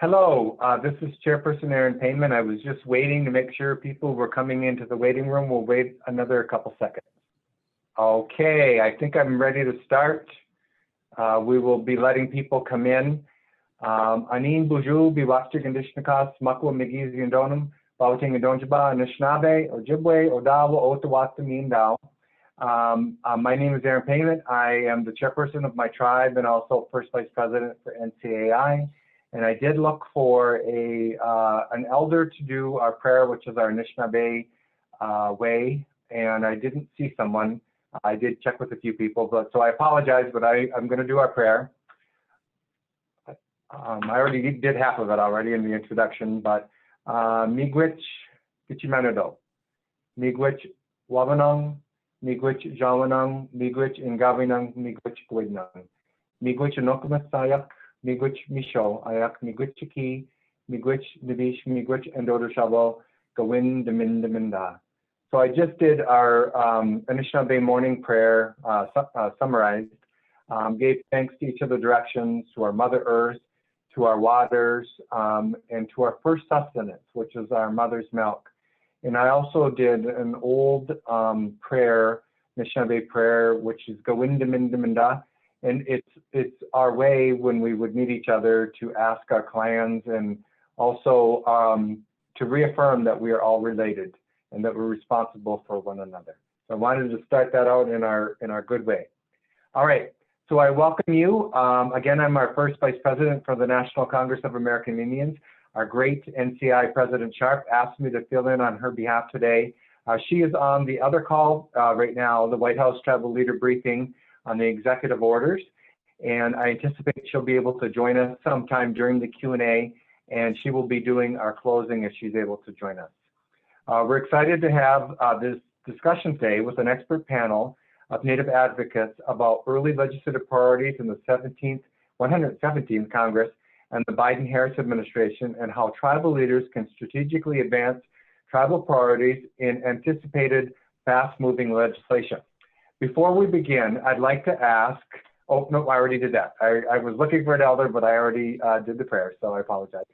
Hello, this is Chairperson Aaron Payman. I was just waiting to make sure people were coming into the waiting room. We'll wait another couple seconds. Okay, I think I'm ready to start. We will be letting people come in. Anin buju biwakti kondishnakas makwa migiz yondonum bauting adonjaba Anishinaabe Ojibwe Odawa Otawasta Mindao. My name is Aaron Payman. I am the chairperson of my tribe and also first vice president for NCAI. And I did look for an elder to do our prayer, which is our Anishinaabe way, and I didn't see someone. I did check with a few people, so I apologize, but I'm going to do our prayer. I already did half of it already in the introduction, but Miigwech Gichimanado, Miigwech Wabanong, Miigwech Jawanong, Miigwech Ingawinong, Miigwech Gwidnong, Miigwech Anokumas Sayak, Miigwech Misho, Ayak Miigwech Chiki, Miigwech Nibish, Miigwech Endodo Shabo, Gawin Demin Deminda. So I just did our Anishinaabe morning prayer summarized, gave thanks to each of the directions, to our Mother Earth, to our waters, and to our first sustenance, which is our mother's milk. And I also did an old prayer, Anishinaabe prayer, which is Gawin Demin Deminda. And it's our way when we would meet each other to ask our clans and also to reaffirm that we are all related and that we're responsible for one another. So I wanted to start that out in our good way. All right, so I welcome you. Again, I'm our first vice president for the National Congress of American Indians. Our great NCI President Sharp asked me to fill in on her behalf today. She is on the other call right now, the White House Tribal Leader Briefing on the executive orders, and I anticipate she'll be able to join us sometime during the Q&A, and she will be doing our closing if she's able to join us. We're excited to have this discussion today with an expert panel of Native advocates about early legislative priorities in the 117th Congress and the Biden-Harris administration, and how tribal leaders can strategically advance tribal priorities in anticipated fast-moving legislation. Before we begin, I'd like to ask, oh, no, I already did that. I was looking for an elder, but I already did the prayer, so I apologize.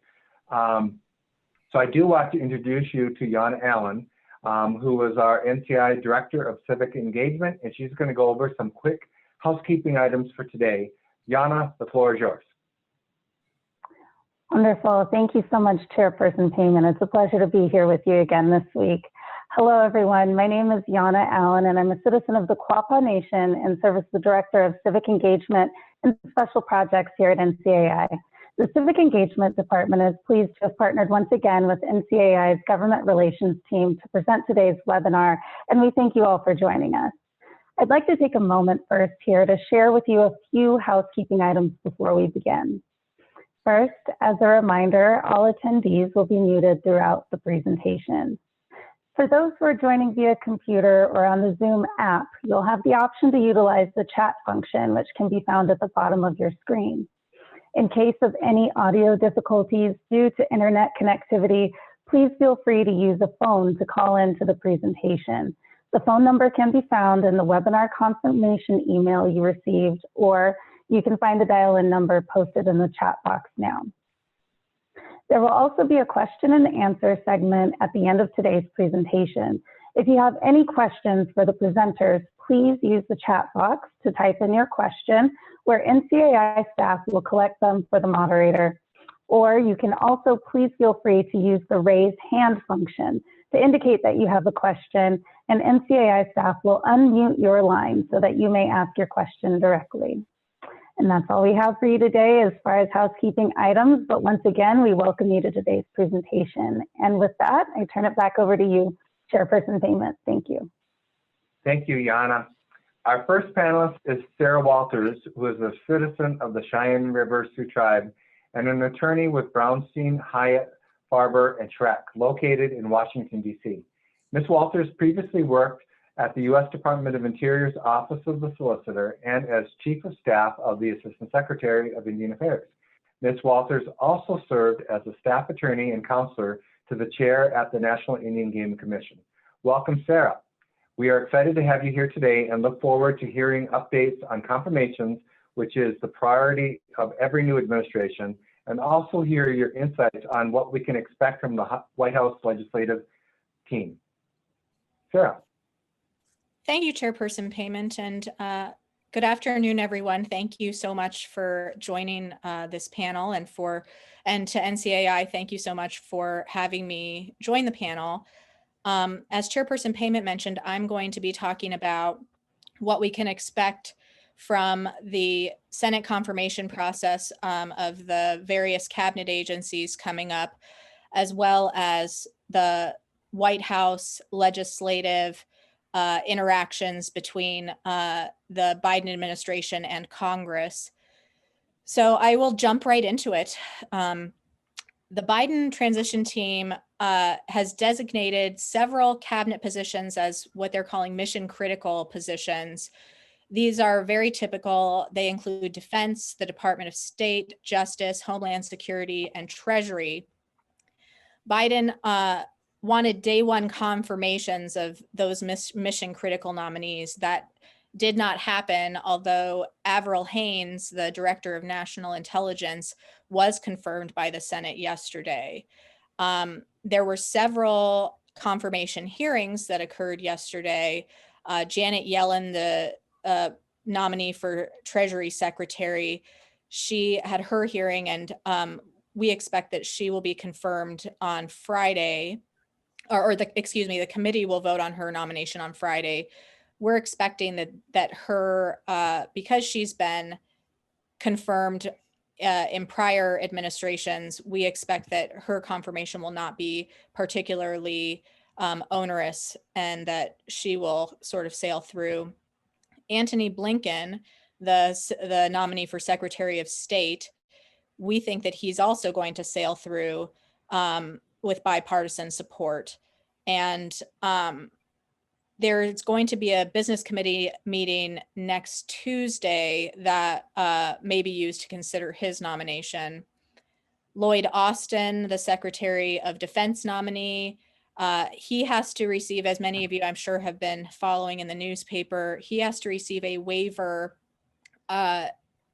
So I do want to introduce you to Yana Allen, who is our NCI Director of Civic Engagement, and she's going to go over some quick housekeeping items for today. Yana, the floor is yours. Wonderful. Thank you so much, Chairperson Payman. It's a pleasure to be here with you again this week. Hello, everyone. My name is Yana Allen, and I'm a citizen of the Quapaw Nation and serve as the Director of Civic Engagement and Special Projects here at NCAI. The Civic Engagement Department is pleased to have partnered once again with NCAI's Government Relations team to present today's webinar, and we thank you all for joining us. I'd like to take a moment first here to share with you a few housekeeping items before we begin. First, as a reminder, all attendees will be muted throughout the presentation. For those who are joining via computer or on the Zoom app, you'll have the option to utilize the chat function, which can be found at the bottom of your screen. In case of any audio difficulties due to internet connectivity, please feel free to use a phone to call into the presentation. The phone number can be found in the webinar confirmation email you received, or you can find the dial-in number posted in the chat box now. There will also be a question and answer segment at the end of today's presentation. If you have any questions for the presenters, please use the chat box to type in your question, where NCAI staff will collect them for the moderator. Or you can also please feel free to use the raise hand function to indicate that you have a question, and NCAI staff will unmute your line so that you may ask your question directly. And that's all we have for you today as far as housekeeping items, but once again, we welcome you to today's presentation. And with that, I turn it back over to you, Chairperson Payman. Thank you. Thank you, Yana. Our first panelist is Sarah Walters, who is a citizen of the Cheyenne River Sioux Tribe and an attorney with Brownstein, Hyatt, Farber, and Schreck, located in Washington, D.C. Ms. Walters previously worked at the U.S. Department of Interior's Office of the Solicitor and as Chief of Staff of the Assistant Secretary of Indian Affairs. Ms. Walters also served as a staff attorney and counselor to the chair at the National Indian Game Commission. Welcome, Sarah. We are excited to have you here today and look forward to hearing updates on confirmations, which is the priority of every new administration, and also hear your insights on what we can expect from the White House legislative team. Sarah. Thank you, Chairperson Payment, and good afternoon, everyone. Thank you so much for joining this panel, and to NCAI, thank you so much for having me join the panel. As Chairperson Payment mentioned, I'm going to be talking about what we can expect from the Senate confirmation process of the various cabinet agencies coming up, as well as the White House legislative interactions between the Biden administration and Congress. So I will jump right into it. The Biden transition team has designated several cabinet positions as what they're calling mission critical positions. These are very typical. They include Defense, the Department of State, Justice, Homeland Security, and Treasury. Biden wanted day one confirmations of those mission critical nominees. That did not happen, although Avril Haines, the Director of National Intelligence, was confirmed by the Senate yesterday. There were several confirmation hearings that occurred yesterday. Janet Yellen, the nominee for Treasury Secretary, she had her hearing, and we expect that she will be confirmed on Friday, the committee will vote on her nomination on Friday. We're expecting that her, because she's been confirmed in prior administrations, we expect that her confirmation will not be particularly onerous, and that she will sort of sail through. Antony Blinken, the nominee for Secretary of State, we think that he's also going to sail through with bipartisan support. And there's going to be a business committee meeting next Tuesday that may be used to consider his nomination. Lloyd Austin, the Secretary of Defense nominee, he has to receive, as many of you I'm sure have been following in the newspaper, he has to receive a waiver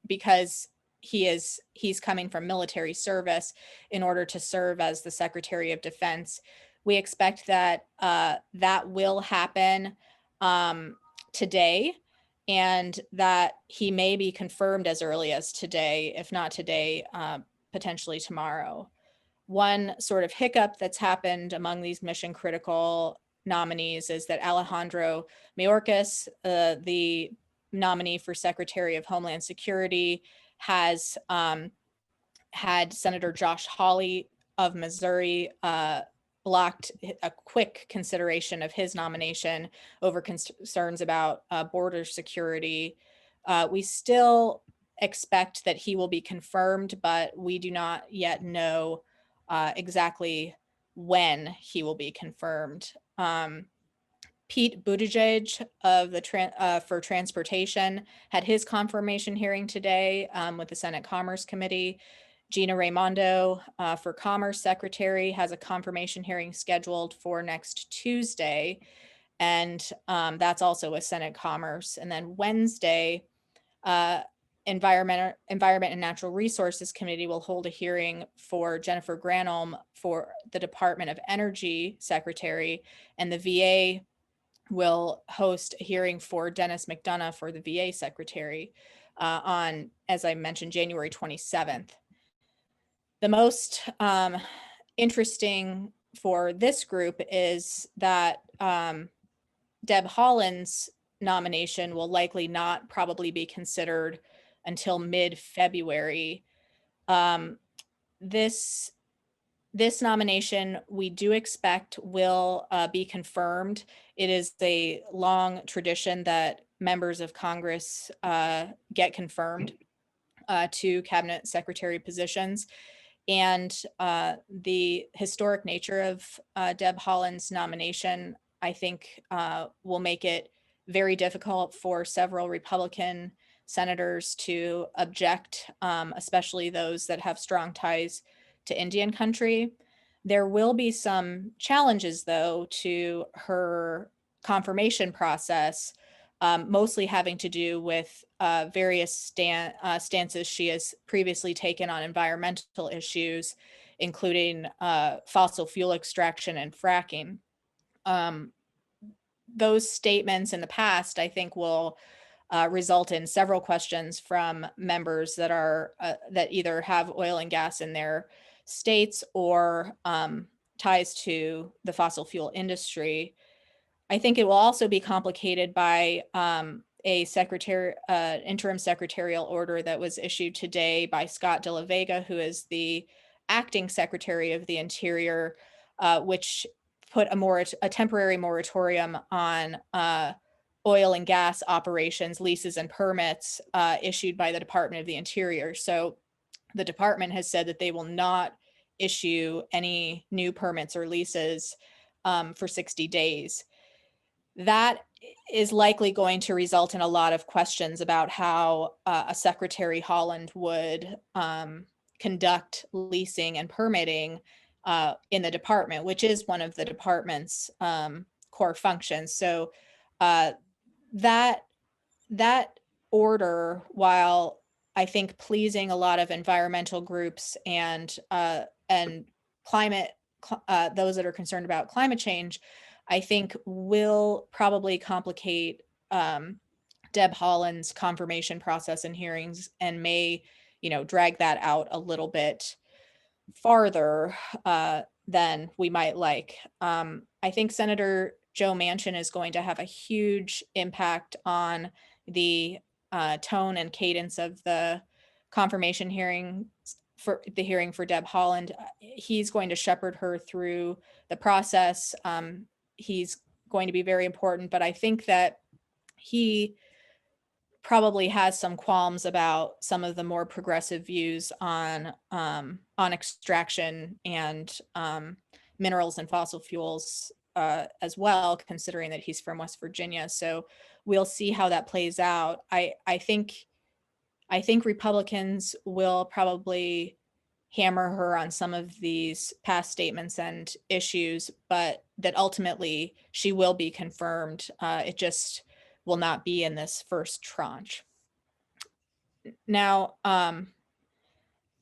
because he's coming from military service in order to serve as the Secretary of Defense. We expect that that will happen today, and that he may be confirmed as early as today, if not today, potentially tomorrow. One sort of hiccup that's happened among these mission critical nominees is that Alejandro Mayorkas, the nominee for Secretary of Homeland Security, has had Senator Josh Hawley of Missouri blocked a quick consideration of his nomination over concerns about border security. We still expect that he will be confirmed, but we do not yet know exactly when he will be confirmed. Pete Buttigieg of the for transportation had his confirmation hearing today with the Senate Commerce Committee. Gina Raimondo for Commerce Secretary has a confirmation hearing scheduled for next Tuesday, and that's also with Senate Commerce. And then Wednesday, Environment and Natural Resources Committee will hold a hearing for Jennifer Granholm for the Department of Energy Secretary, and the VA will host a hearing for Dennis McDonough for the VA Secretary on, as I mentioned, January 27th. The most interesting for this group is that Deb Haaland's nomination will likely not probably be considered until mid-February. This nomination we do expect will be confirmed. It is a long tradition that members of Congress get confirmed to cabinet secretary positions. And the historic nature of Deb Haaland's nomination, I think, will make it very difficult for several Republican senators to object, especially those that have strong ties to Indian country. There will be some challenges, though, to her confirmation process, mostly having to do with various stances she has previously taken on environmental issues, including fossil fuel extraction and fracking. Those statements in the past, I think, will result in several questions from members that are that either have oil and gas in their states or ties to the fossil fuel industry. I think it will also be complicated by a interim secretarial order that was issued today by Scott De La Vega, who is the acting Secretary of the Interior, which put a temporary moratorium on oil and gas operations, leases, and permits issued by the Department of the Interior. So the department has said that they will not issue any new permits or leases for 60 days. That is likely going to result in a lot of questions about how a Secretary Haaland would conduct leasing and permitting in the department, which is one of the department's core functions. So that order, while I think pleasing a lot of environmental groups and climate, those that are concerned about climate change, I think will probably complicate Deb Haaland's confirmation process and hearings, and may, drag that out a little bit farther than we might like. I think Senator Joe Manchin is going to have a huge impact on the tone and cadence of the confirmation hearing for Deb Haaland. He's going to shepherd her through the process. He's going to be very important, but I think that he probably has some qualms about some of the more progressive views on extraction and minerals and fossil fuels as well, considering that he's from West Virginia. So we'll see how that plays out. I think Republicans will probably hammer her on some of these past statements and issues, but that ultimately she will be confirmed. It just will not be in this first tranche. Now,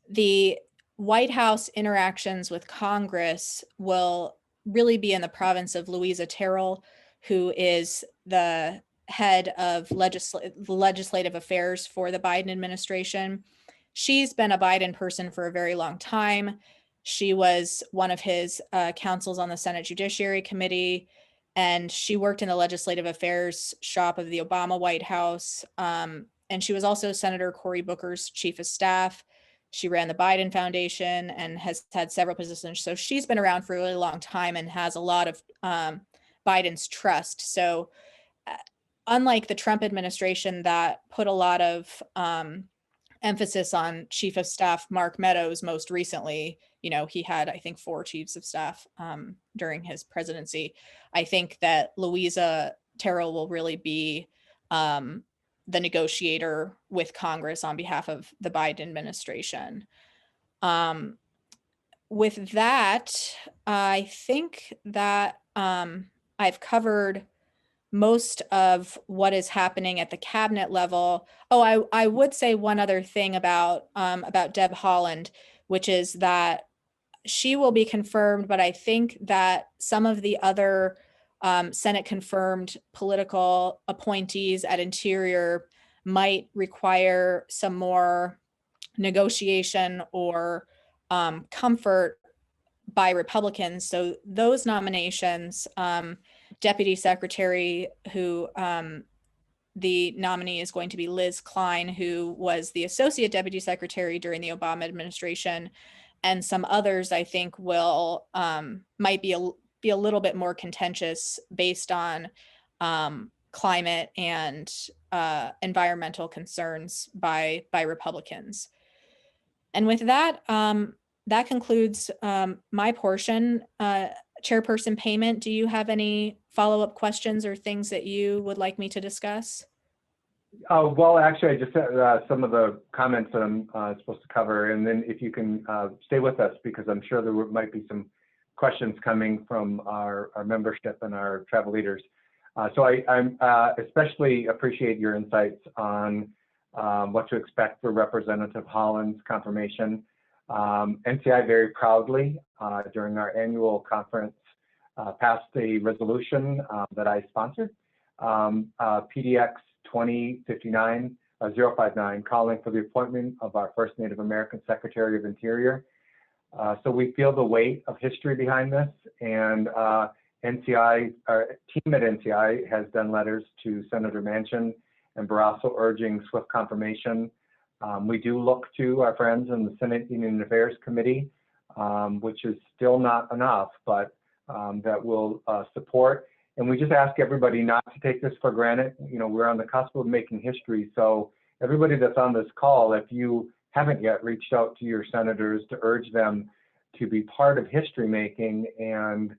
the White House interactions with Congress will really be in the province of Louisa Terrell, who is the head of legislative affairs for the Biden administration. She's been a Biden person for a very long time. She was one of his counsels on the Senate Judiciary Committee, and she worked in the legislative affairs shop of the Obama White House. And she was also Senator Cory Booker's chief of staff. She ran the Biden Foundation and has had several positions. So she's been around for a really long time and has a lot of Biden's trust. So unlike the Trump administration that put a lot of emphasis on chief of staff Mark Meadows most recently, he had, I think, 4 chiefs of staff during his presidency. I think that Louisa Terrell will really be the negotiator with Congress on behalf of the Biden administration. With that, I think that I've covered most of what is happening at the cabinet level. Oh, I would say one other thing about Deb Haaland, which is that she will be confirmed, but I think that some of the other Senate confirmed political appointees at Interior might require some more negotiation or comfort by Republicans. So those nominations, Deputy Secretary, who the nominee is going to be Liz Klein, who was the Associate Deputy Secretary during the Obama administration, and some others, I think, will might be a little bit more contentious based on climate and environmental concerns by Republicans. And with that, that concludes my portion. Chairperson Payment, do you have any follow-up questions or things that you would like me to discuss? Well, actually, I just had some of the comments that I'm supposed to cover, and then if you can stay with us, because I'm sure there might be some questions coming from our membership and our travel leaders. So I especially appreciate your insights on what to expect for Representative Holland's confirmation. NCI very proudly, during our annual conference, passed a resolution that I sponsored, PDX 2059 059, calling for the appointment of our first Native American Secretary of Interior. So we feel the weight of history behind this, and NCI, our team at NCI has done letters to Senator Manchin and Barrasso urging swift confirmation. We do look to our friends in the Senate Indian Affairs Committee, which is still not enough, but that will support. And we just ask everybody not to take this for granted. You know, we're on the cusp of making history. So everybody that's on this call, if you haven't yet reached out to your senators to urge them to be part of history making and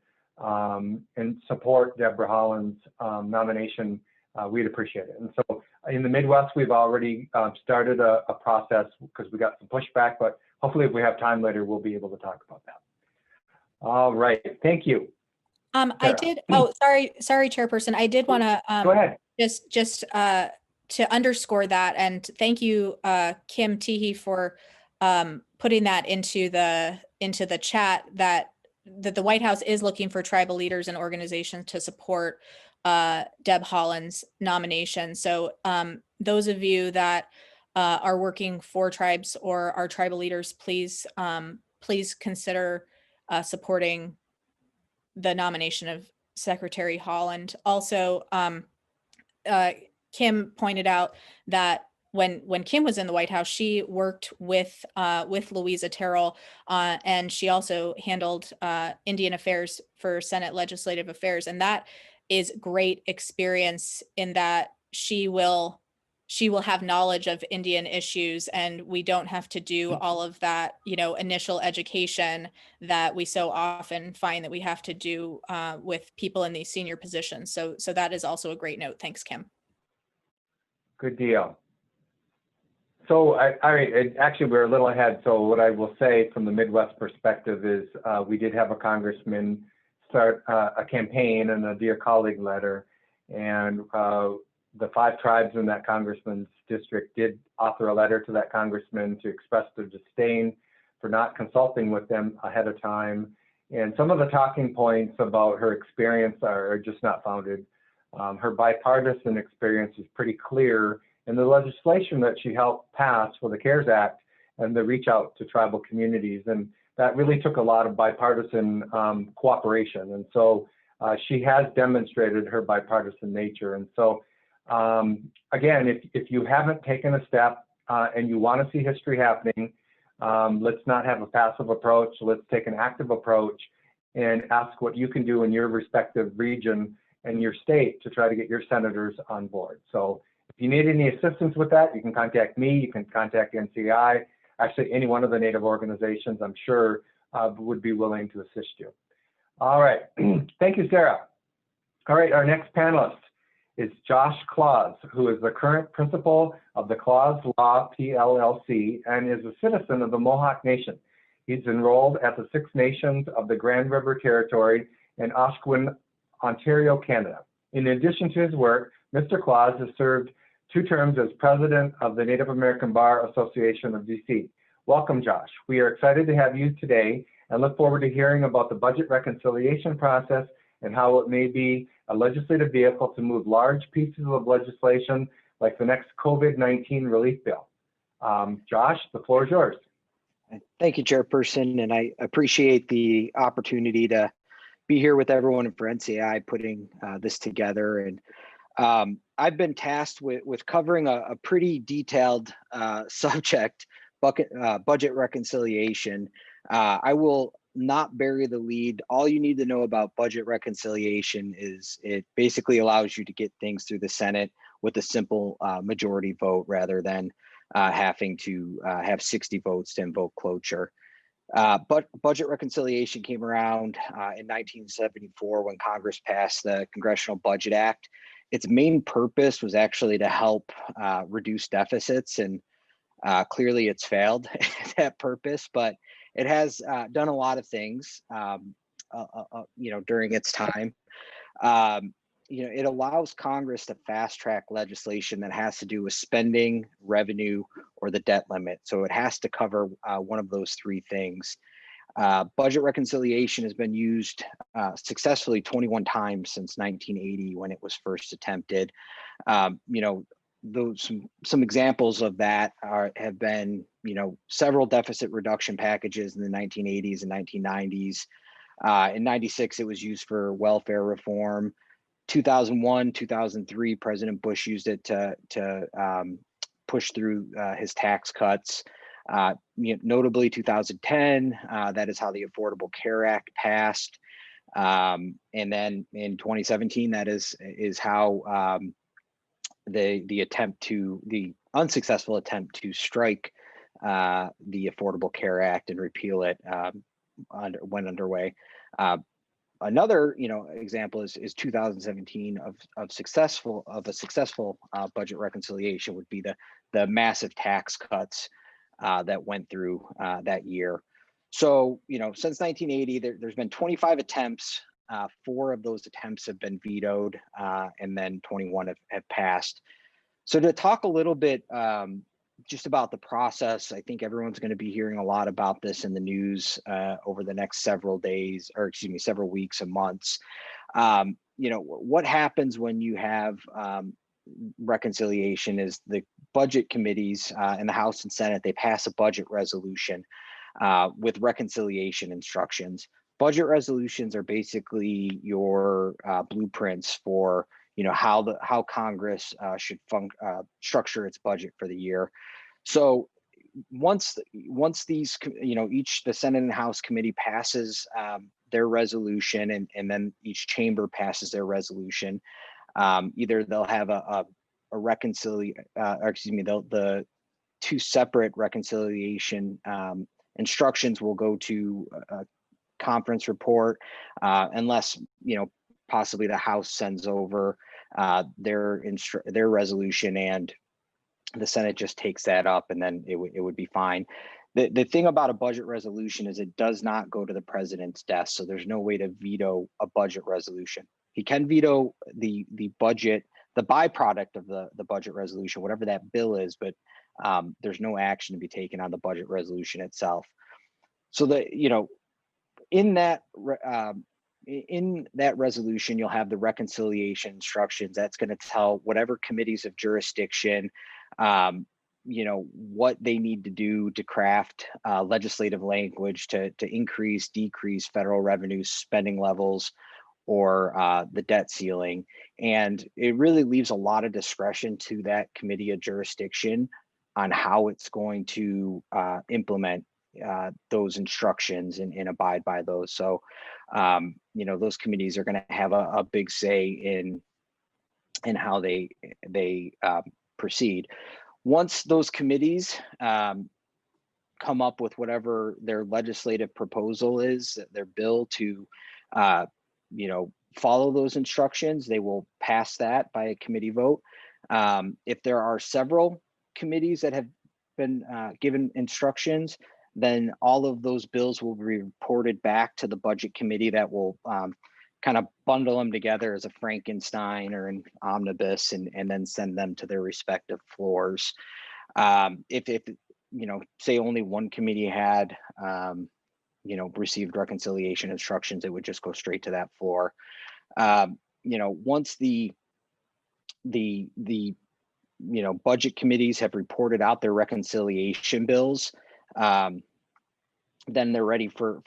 support Deborah Holland's nomination, we'd appreciate it. And so in the Midwest, we've already started a process because we got some pushback, but hopefully if we have time later, we'll be able to talk about that. All right, thank you. I did, oh, sorry, Chairperson. I did want to go ahead. Just to underscore that, and thank you, Kim Teehee, for putting that into the chat, that the White House is looking for tribal leaders and organizations to support Deb Holland's nomination. So those of you that are working for tribes or are tribal leaders, please consider supporting the nomination of Secretary Holland. Also, Kim pointed out that when Kim was in the White House, she worked with Louisa Terrell, and she also handled Indian affairs for Senate Legislative Affairs, and that is great experience in that she will have knowledge of Indian issues, and we don't have to do all of that, you know, initial education that we so often find that we have to do with people in these senior positions. So that is also a great note. Thanks, Kim. Good deal. So actually we're a little ahead. So what I will say from the Midwest perspective is we did have a congressman start a campaign and a Dear Colleague letter, and the 5 tribes in that congressman's district did author a letter to that congressman to express their disdain for not consulting with them ahead of time. And some of the talking points about her experience are just not founded. Her bipartisan experience is pretty clear in the legislation that she helped pass for the CARES Act and the reach out to tribal communities. And that really took a lot of bipartisan cooperation. And so she has demonstrated her bipartisan nature. And so again, if you haven't taken a step and you want to see history happening, let's not have a passive approach. Let's take an active approach and ask what you can do in your respective region and your state to try to get your senators on board. So if you need any assistance with that, you can contact me, you can contact NCI, actually any one of the Native organizations, I'm sure would be willing to assist you. All right, thank you, Sarah. All right, our next panelist is Josh Claus, who is the current principal of the Claus Law PLLC and is a citizen of the Mohawk Nation. He's enrolled at the Six Nations of the Grand River Territory in Oshawa, Ontario, Canada. In addition to his work, Mr. Claus has served 2 terms as president of the Native American Bar Association of DC. Welcome, Josh. We are excited to have you today and look forward to hearing about the budget reconciliation process and how it may be a legislative vehicle to move large pieces of legislation like the next COVID-19 relief bill. Josh, the floor is yours. Thank you, Chairperson, and I appreciate the opportunity to be here with everyone for NCI putting this together. And I've been tasked with covering a pretty detailed subject, budget reconciliation. I will not bury the lead. All you need to know about budget reconciliation is it basically allows you to get things through the Senate with a simple majority vote rather than having to have 60 votes to invoke cloture. But budget reconciliation came around in 1974 when Congress passed the Congressional Budget Act. Its main purpose was actually to help reduce deficits, and clearly it's failed that purpose, but it has done a lot of things, you know, during its time. it allows Congress to fast track legislation that has to do with spending, revenue, or the debt limit. So it has to cover one of those three things. Budget reconciliation has been used successfully 21 times since 1980 when it was first attempted. Some examples of that have been, several deficit reduction packages in the 1980s and 1990s. In 96, it was used for welfare reform. 2001, 2003, President Bush used it to push through his tax cuts. Notably 2010, that is how the Affordable Care Act passed. And then in 2017, that is how the unsuccessful attempt to strike the Affordable Care Act and repeal it went underway. Another, example is 2017 of a successful budget reconciliation would be the massive tax cuts that went through that year. So, since 1980, there's been 25 attempts. 4 of those attempts have been vetoed, and then 21 have passed. So to talk a little bit just about the process, I think everyone's going to be hearing a lot about this in the news over the next several days, or excuse me, several weeks and months. What happens when you have reconciliation is the budget committees in the House and Senate, they pass a budget resolution with reconciliation instructions. Budget resolutions are basically your blueprints for how Congress should structure its budget for the year. So once these, the Senate and House committee passes their resolution, and then each chamber passes their resolution, either they'll have a reconciliation, the 2 separate reconciliation instructions will go to a conference report, unless possibly the House sends over their resolution and the Senate just takes that up, and then it would be fine. The thing about a budget resolution is it does not go to the president's desk, so there's no way to veto a budget resolution. He can veto the budget, the byproduct of the budget resolution, whatever that bill is, but there's no action to be taken on the budget resolution itself. So in that resolution, you'll have the reconciliation instructions. That's going to tell whatever committees of jurisdiction, what they need to do to craft legislative language to increase, decrease federal revenue spending levels or the debt ceiling. And it really leaves a lot of discretion to that committee of jurisdiction on how it's going to implement those instructions and abide by those. So, those committees are going to have a big say in how they proceed. Once those committees come up with whatever their legislative proposal is, their bill to, follow those instructions, they will pass that by a committee vote. If there are several committees that have been given instructions, then all of those bills will be reported back to the budget committee that will kind of bundle them together as a Frankenstein or an omnibus and then send them to their respective floors. If say only one committee had received reconciliation instructions, it would just go straight to that floor. Once the budget committees have reported out their reconciliation bills, then they're ready for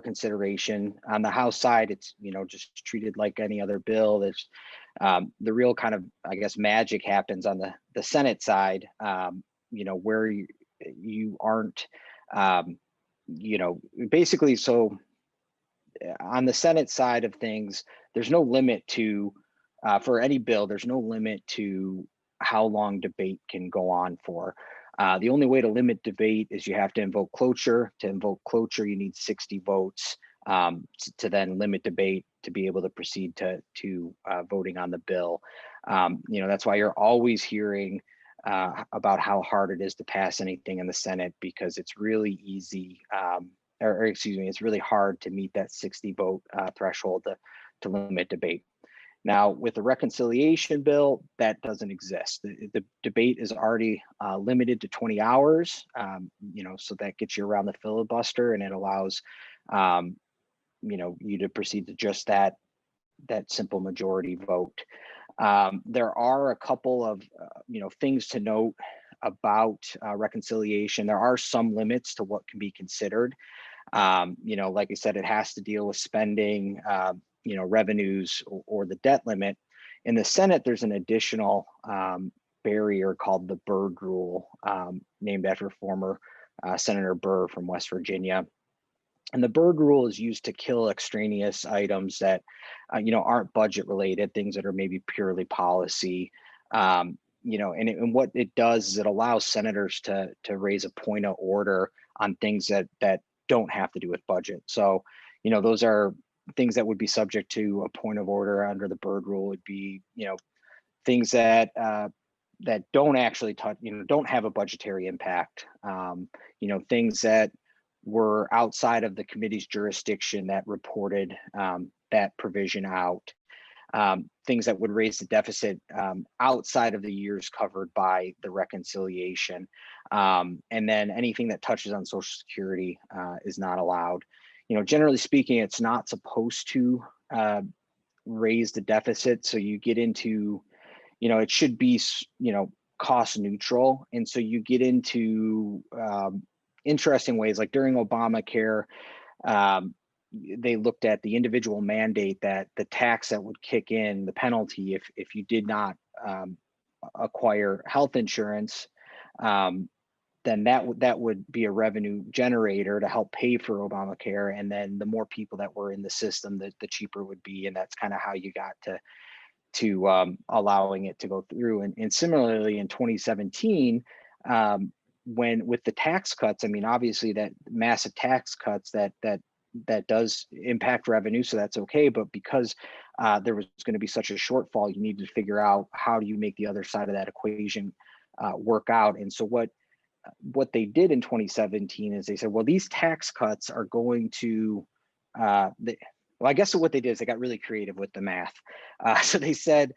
consideration. On the House side, it's just treated like any other bill. There's the real kind of, I guess, magic happens on the Senate side, where you aren't, basically. So on the Senate side of things, there's no limit to for any bill. There's no limit to how long debate can go on for. The only way to limit debate is you have to invoke cloture. To invoke cloture, you need 60 votes to then limit debate to be able to proceed to voting on the bill. That's why you're always hearing about how hard it is to pass anything in the Senate, because it's really easy, it's really hard to meet that 60 vote threshold to limit debate. Now, with the reconciliation bill, that doesn't exist. The debate is already limited to 20 hours, so that gets you around the filibuster, and it allows, you to proceed to just that simple majority vote. There are a couple of, things to note about reconciliation. There are some limits to what can be considered. Like I said, it has to deal with spending, revenues or the debt limit. In the Senate, there's an additional barrier called the Byrd Rule, named after former Senator Burr from West Virginia. And the Byrd Rule is used to kill extraneous items that, aren't budget related, things that are maybe purely policy. And what it does is it allows senators to raise a point of order on things that don't have to do with budget. So, those are things that would be subject to a point of order under the Byrd Rule. Would be, things that don't actually touch, don't have a budgetary impact. Things that were outside of the committee's jurisdiction that reported that provision out. Things that would raise the deficit outside of the years covered by the reconciliation. And then anything that touches on Social Security is not allowed. Generally speaking, it's not supposed to raise the deficit. So you get into, it should be, cost neutral. And so you get into interesting ways, like during Obamacare, they looked at the individual mandate that the tax that would kick in, the penalty if you did not acquire health insurance, then that would be a revenue generator to help pay for Obamacare. And then the more people that were in the system, the cheaper it would be. And that's kind of how you got to allowing it to go through. And similarly in 2017, when with the tax cuts, I mean, obviously that massive tax cuts that does impact revenue, so that's okay. But because there was going to be such a shortfall, you need to figure out how do you make the other side of that equation work out. And so what they did in 2017 is they said, well, these tax cuts are going to, well, I guess what they did is they got really creative with the math. So they said,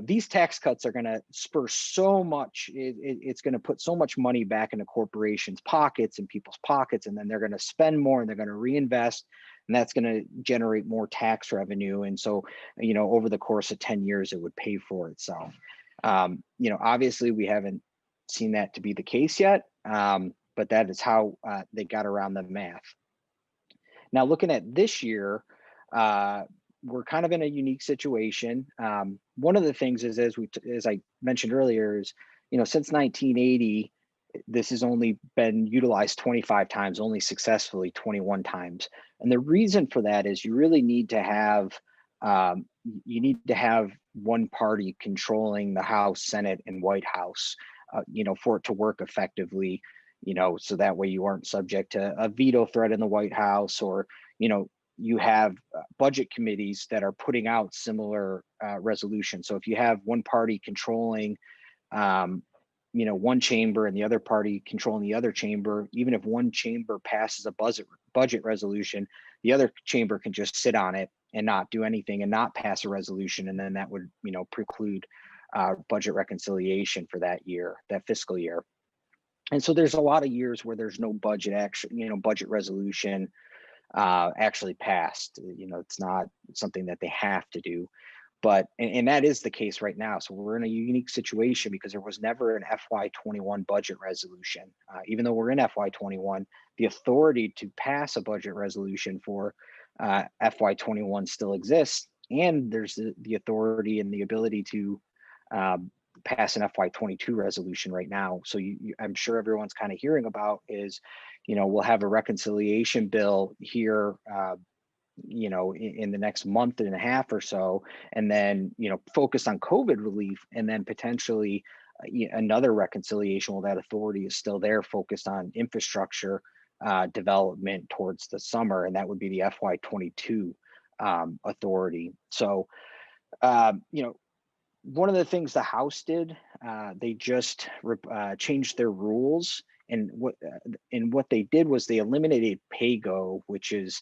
these tax cuts are going to spur so much, it's going to put so much money back into corporations' pockets and people's pockets, and then they're going to spend more and they're going to reinvest, and that's going to generate more tax revenue. And so, over the course of 10 years, it would pay for itself. Obviously we haven't seen that to be the case yet, but that is how they got around the math. Now, looking at this year, we're kind of in a unique situation. One of the things is, as I mentioned earlier, is, since 1980, this has only been utilized 25 times, only successfully 21 times. And the reason for that is you really need to have, one party controlling the House, Senate, and White House, for it to work effectively, so that way you aren't subject to a veto threat in the White House, or, you have budget committees that are putting out similar resolutions. So if you have one party controlling, one chamber and the other party controlling the other chamber, even if one chamber passes a budget resolution, the other chamber can just sit on it and not do anything and not pass a resolution. And then that would, preclude budget reconciliation for that year, that fiscal year. And so there's a lot of years where there's no budget action, budget resolution actually passed. It's not something that they have to do, but and that is the case right now. So we're in a unique situation because there was never an FY21 budget resolution. Even though we're in FY21, the authority to pass a budget resolution for FY21 still exists, and there's the authority and the ability to pass an FY22 resolution right now. So I'm sure everyone's kind of hearing about is, we'll have a reconciliation bill here, in the next month and a half or so, and then, focus on COVID relief, and then potentially another reconciliation. Well, that authority is still there, focused on infrastructure development towards the summer, and that would be the FY22 authority. So, one of the things the House did, they just changed their rules, and what they did was they eliminated pay-go, which is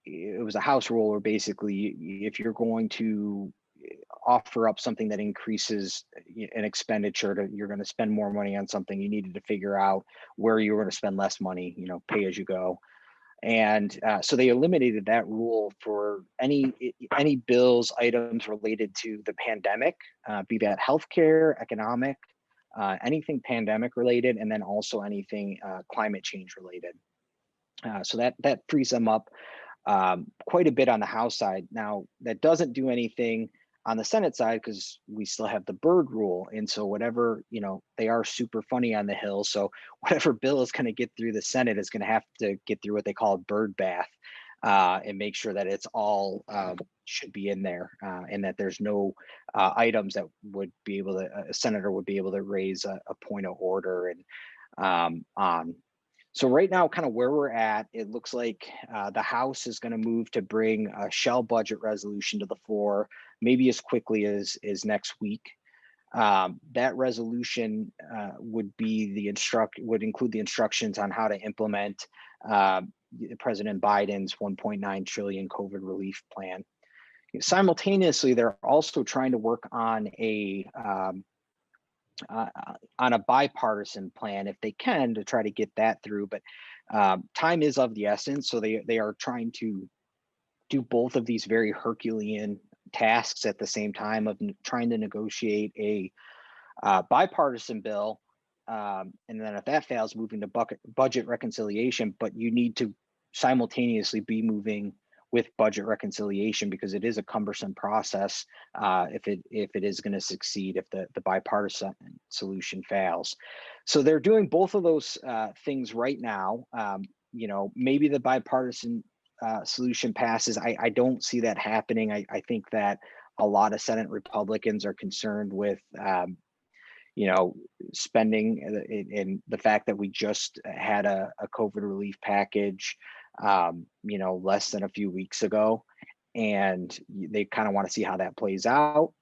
it was a House rule where basically if you're going to offer up something that increases an expenditure you're going to spend more money on something, you needed to figure out where you were going to spend less money, pay as you go. And so they eliminated that rule for any bills, items related to the pandemic, be that healthcare, economic, anything pandemic related, and then also anything climate change related. So that frees them up quite a bit on the House side. Now, that doesn't do anything on the Senate side because we still have the Byrd rule. And so whatever, they are super funny on the Hill. So whatever bill is going to get through the Senate is going to have to get through what they call a Byrd bath and make sure that it's all should be in there and that there's no items that would be able to, a senator would be able to raise a point of order and on. So right now, kind of where we're at, it looks like the House is going to move to bring a shell budget resolution to the floor, maybe as quickly as next week. That resolution would include the instructions on how to implement President Biden's 1.9 trillion COVID relief plan. Simultaneously, they're also trying to work on a bipartisan plan if they can to try to get that through, but time is of the essence. So they are trying to do both of these very Herculean tasks at the same time of trying to negotiate a bipartisan bill. And then if that fails, moving to budget reconciliation, but you need to simultaneously be moving with budget reconciliation because it is a cumbersome process if it is going to succeed, if the bipartisan solution fails. So they're doing both of those things right now. Maybe the bipartisan solution passes. I don't see that happening. I think that a lot of Senate Republicans are concerned with spending and the fact that we just had a COVID relief package less than a few weeks ago, and they kind of want to see how that plays out.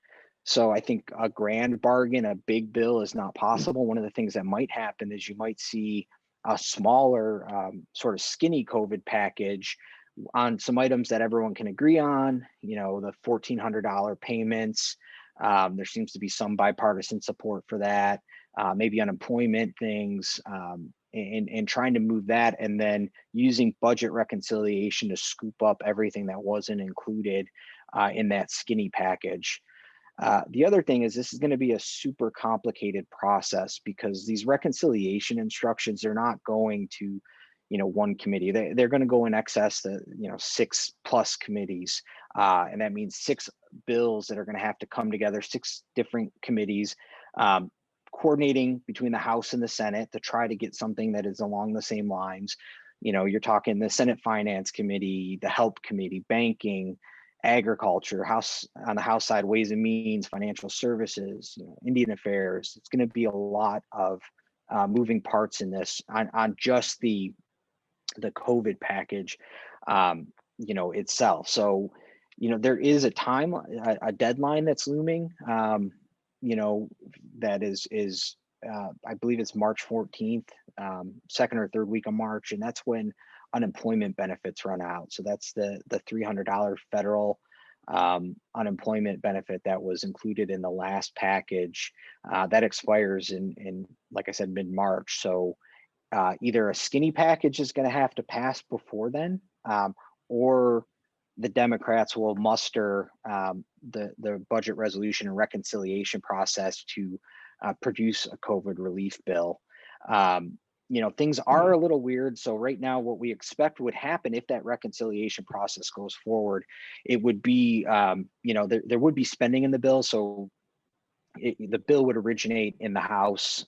So I think a grand bargain, a big bill is not possible. One of the things that might happen is you might see a smaller sort of skinny COVID package on some items that everyone can agree on, the $1,400 payments. There seems to be some bipartisan support for that, maybe unemployment things, and trying to move that, and then using budget reconciliation to scoop up everything that wasn't included in that skinny package. The other thing is this is going to be a super complicated process because these reconciliation instructions are not going to, one committee. They're going to go in excess to, 6+ committees. And that means 6 bills that are going to have to come together, 6 different committees, coordinating between the House and the Senate to try to get something that is along the same lines. You're talking the Senate Finance Committee, the Help Committee, Banking, Agriculture, on the House side, Ways and Means, Financial Services, Indian Affairs. It's going to be a lot of moving parts in this on just the COVID package, itself. So, there is a deadline that's looming. That is I believe it's March 14th, second or third week of March, and that's when unemployment benefits run out. So that's the $300 federal unemployment benefit that was included in the last package that expires in like I said, mid-March. So either a skinny package is going to have to pass before then, or the Democrats will muster the budget resolution and reconciliation process to produce a COVID relief bill. Things are a little weird. So right now, what we expect would happen if that reconciliation process goes forward, it would be, there would be spending in the bill. So the bill would originate in the House.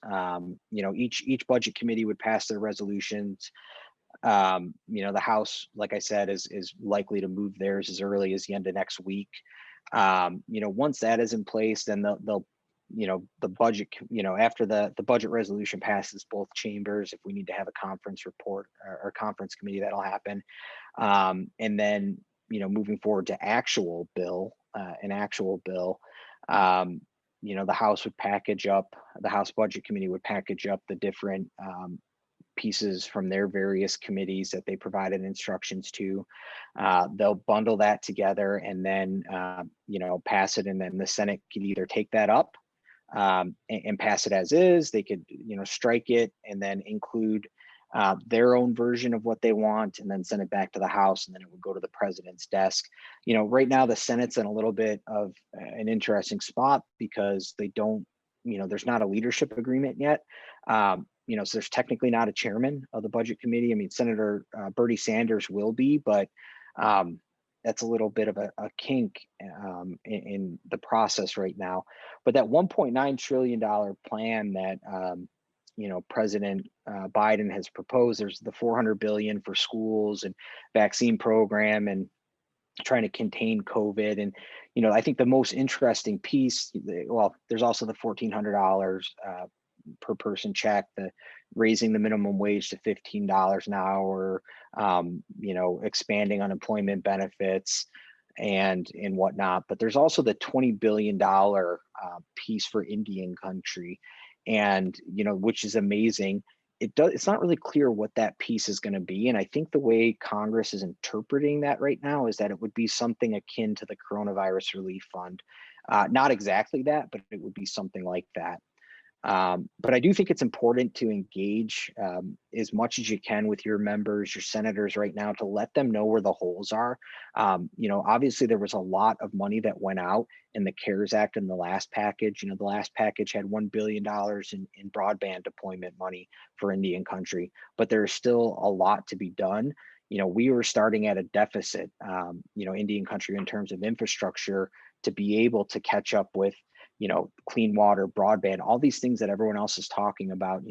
Each budget committee would pass their resolutions. The House, like I said, is likely to move theirs as early as the end of next week. Once that is in place, then they'll the budget, after the budget resolution passes both chambers, if we need to have a conference report or conference committee, that'll happen. And then, moving forward to an actual bill, the House would package up, the House Budget Committee would package up the different pieces from their various committees that they provided instructions to. They'll bundle that together and then, pass it. And then the Senate could either take that up and pass it as is. They could, strike it and then include their own version of what they want and then send it back to the House, and then it would go to the president's desk. Right now the Senate's in a little bit of an interesting spot because they don't, there's not a leadership agreement yet. So there's technically not a chairman of the budget committee. I mean, Senator Bernie Sanders will be, but that's a little bit of a kink in the process right now. But that $1.9 trillion plan that President Biden has proposed, there's the $400 billion for schools and vaccine program and trying to contain COVID. And, I think the most interesting piece, well, there's also the $1,400 per person check, the raising the minimum wage to $15 an hour, expanding unemployment benefits and whatnot. But there's also the $20 billion piece for Indian country, and which is amazing. It's not really clear what that piece is going to be. And I think the way Congress is interpreting that right now is that it would be something akin to the coronavirus relief fund. Not exactly that, but it would be something like that. But I do think it's important to engage as much as you can with your members, your senators right now, to let them know where the holes are. Obviously there was a lot of money that went out in the CARES Act and the last package. The last package had $1 billion in broadband deployment money for Indian country, but there's still a lot to be done. We were starting at a deficit, Indian country, in terms of infrastructure to be able to catch up with clean water, broadband, all these things that everyone else is talking about.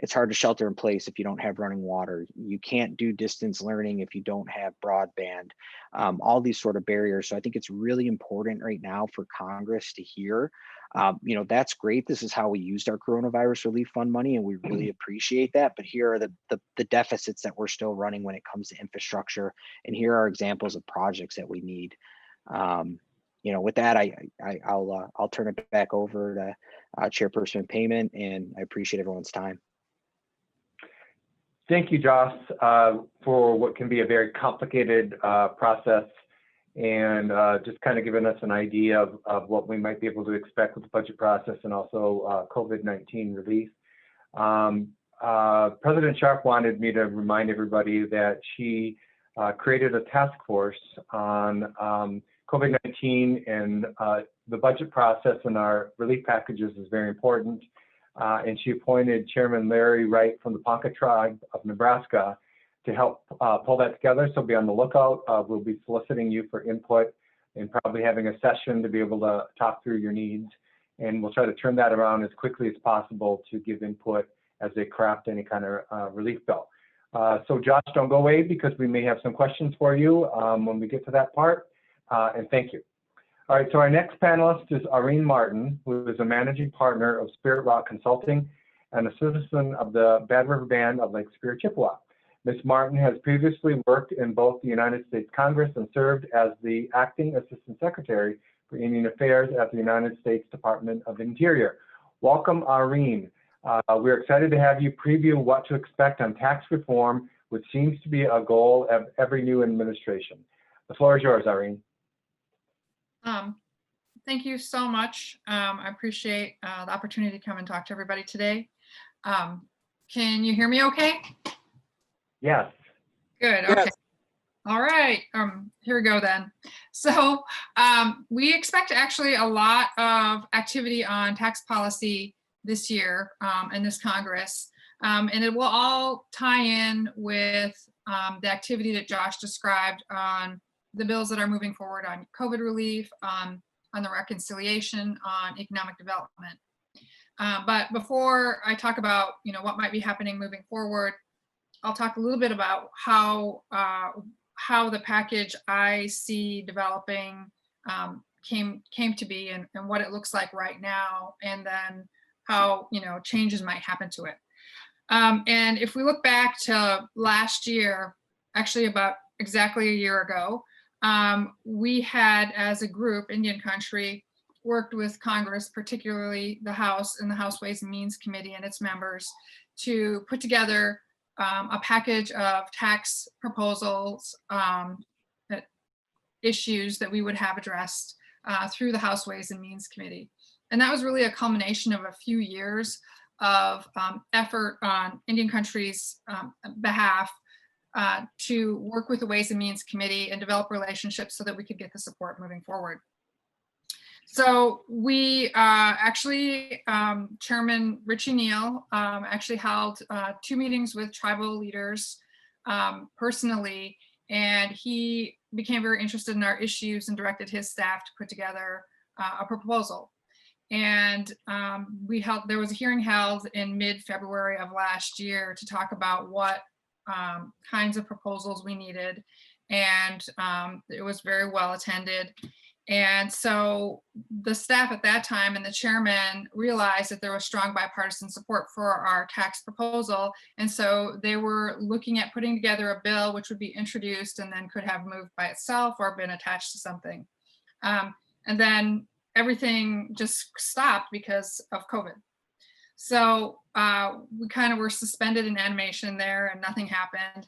It's hard to shelter in place if you don't have running water. You can't do distance learning if you don't have broadband, all these sort of barriers. So I think it's really important right now for Congress to hear, that's great. This is how we used our coronavirus relief fund money, and we really appreciate that. But here are the deficits that we're still running when it comes to infrastructure. And here are examples of projects that we need. With that, I'll turn it back over to Chairperson Payment, and I appreciate everyone's time. Thank you, Josh, for what can be a very complicated process, and just kind of giving us an idea of what we might be able to expect with the budget process and also COVID-19 relief. President Sharp wanted me to remind everybody that she created a task force on COVID-19, and the budget process and our relief packages is very important. And she appointed Chairman Larry Wright from the Ponca Tribe of Nebraska to help pull that together. So be on the lookout. We'll be soliciting you for input and probably having a session to be able to talk through your needs. And we'll try to turn that around as quickly as possible to give input as they craft any kind of relief bill. So Josh, don't go away, because we may have some questions for you when we get to that part. And thank you. All right, so our next panelist is Irene Martin, who is a managing partner of Spirit Rock Consulting and a citizen of the Bad River Band of Lake Superior, Chippewa. Ms. Martin has previously worked in both the United States Congress and served as the acting assistant secretary for Indian Affairs at the United States Department of Interior. Welcome, Irene. We're excited to have you preview what to expect on tax reform, which seems to be a goal of every new administration. The floor is yours, Irene. Thank you so much. I appreciate the opportunity to come and talk to everybody today. Can you hear me okay? Yes. Good, okay. Yes. All right, here we go then. So we expect actually a lot of activity on tax policy this year in this Congress. And it will all tie in with the activity that Josh described on the bills that are moving forward on COVID relief, on the reconciliation, on economic development. But before I talk about what might be happening moving forward, I'll talk a little bit about how the package I see developing came to be, and what it looks like right now, and then how changes might happen to it. And if we look back to last year, actually about exactly a year ago, we had, as a group, Indian Country, worked with Congress, particularly the House and the House Ways and Means Committee and its members, to put together a package of tax proposals, issues that we would have addressed through the House Ways and Means Committee. And that was really a culmination of a few years of effort on Indian Country's behalf to work with the Ways and Means Committee and develop relationships so that we could get the support moving forward. So we actually, Chairman Richie Neal actually held 2 meetings with tribal leaders personally, and he became very interested in our issues and directed his staff to put together a proposal. And there was a hearing held in mid-February of last year to talk about what kinds of proposals we needed. And it was very well attended. And so the staff at that time and the chairman realized that there was strong bipartisan support for our tax proposal. And so they were looking at putting together a bill which would be introduced and then could have moved by itself or been attached to something. And then everything just stopped because of COVID. So we kind of were suspended in animation there and nothing happened.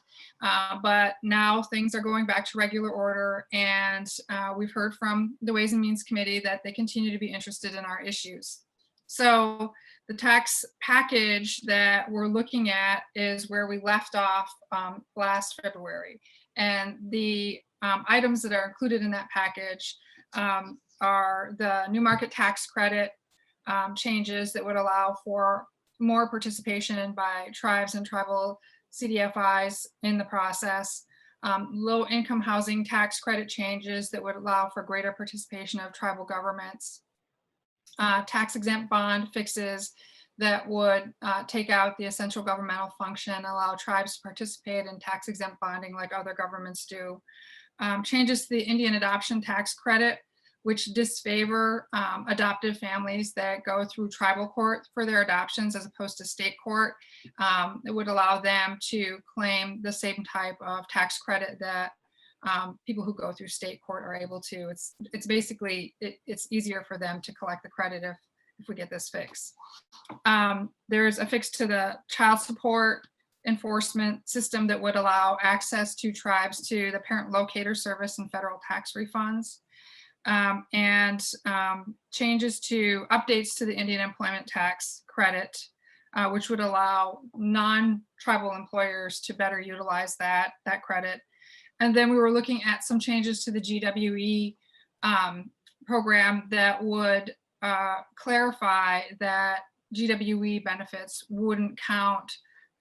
But now things are going back to regular order, and we've heard from the Ways and Means Committee that they continue to be interested in our issues. So the tax package that we're looking at is where we left off last February. And the items that are included in that package are the new market tax credit changes that would allow for more participation by tribes and tribal CDFIs in the process, low income housing tax credit changes that would allow for greater participation of tribal governments, tax exempt bond fixes that would take out the essential governmental function, allow tribes to participate in tax exempt bonding like other governments do, changes to the Indian adoption tax credit, which disfavor adoptive families that go through tribal court for their adoptions as opposed to state court. It would allow them to claim the same type of tax credit that people who go through state court are able to. It's basically, it's easier for them to collect the credit if we get this fix. There's a fix to the child support enforcement system that would allow access to tribes to the parent locator service and federal tax refunds. And changes to updates to the Indian employment tax credit, which would allow non-tribal employers to better utilize that credit. And then we were looking at some changes to the GWE program that would clarify that GWE benefits wouldn't count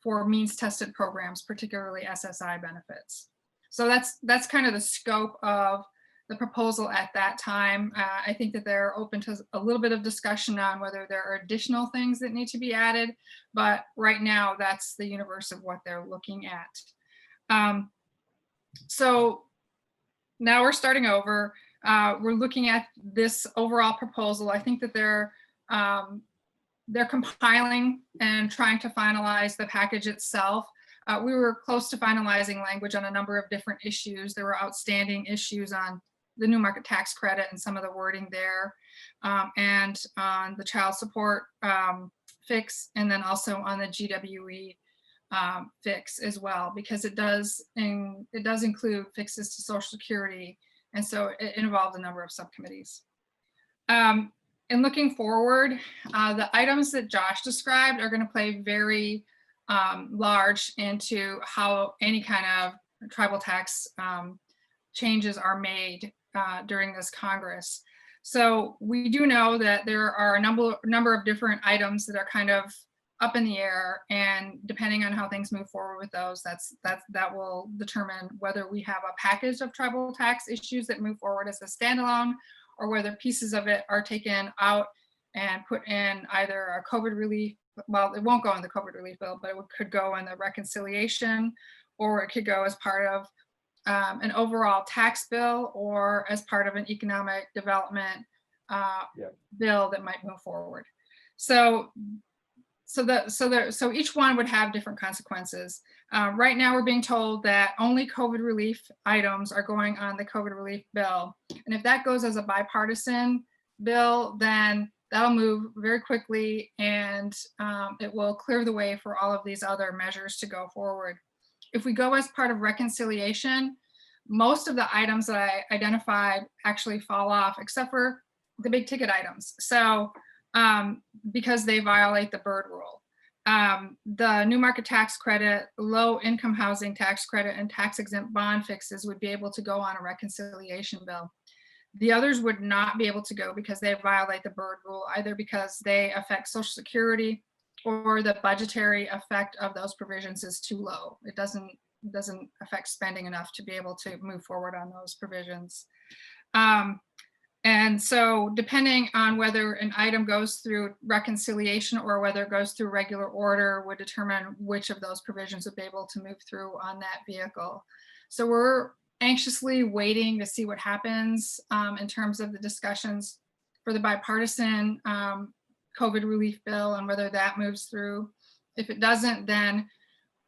for means tested programs, particularly SSI benefits. So that's kind of the scope of the proposal at that time. I think that they're open to a little bit of discussion on whether there are additional things that need to be added, but right now that's the universe of what they're looking at. So now we're starting over. We're looking at this overall proposal. I think that they're compiling and trying to finalize the package itself. We were close to finalizing language on a number of different issues. There were outstanding issues on the new market tax credit and some of the wording there, and on the child support fix, and then also on the GWE fix as well, because it does include fixes to Social Security, and so it involved a number of subcommittees. And looking forward, the items that Josh described are going to play very large into how any kind of tribal tax changes are made during this Congress. So we do know that there are a number of different items that are kind of up in the air, and depending on how things move forward with those, that will determine whether we have a package of tribal tax issues that move forward as a standalone, or whether pieces of it are taken out and put in either a COVID relief, well, it won't go in the COVID relief bill, but it could go in the reconciliation, or it could go as part of an overall tax bill, or as part of an economic development bill that might move forward. So each one would have different consequences. Right now, we're being told that only COVID relief items are going on the COVID relief bill, and if that goes as a bipartisan bill, then that'll move very quickly, and it will clear the way for all of these other measures to go forward. If we go as part of reconciliation, most of the items that I identified actually fall off, except for the big ticket items. So because they violate the Byrd rule. The new market tax credit, low income housing tax credit, and tax exempt bond fixes would be able to go on a reconciliation bill. The others would not be able to go because they violate the Byrd rule, either because they affect Social Security or the budgetary effect of those provisions is too low. It doesn't affect spending enough to be able to move forward on those provisions. And so depending on whether an item goes through reconciliation or whether it goes through regular order would determine which of those provisions would be able to move through on that vehicle. So we're anxiously waiting to see what happens in terms of the discussions for the bipartisan COVID relief bill and whether that moves through. If it doesn't, then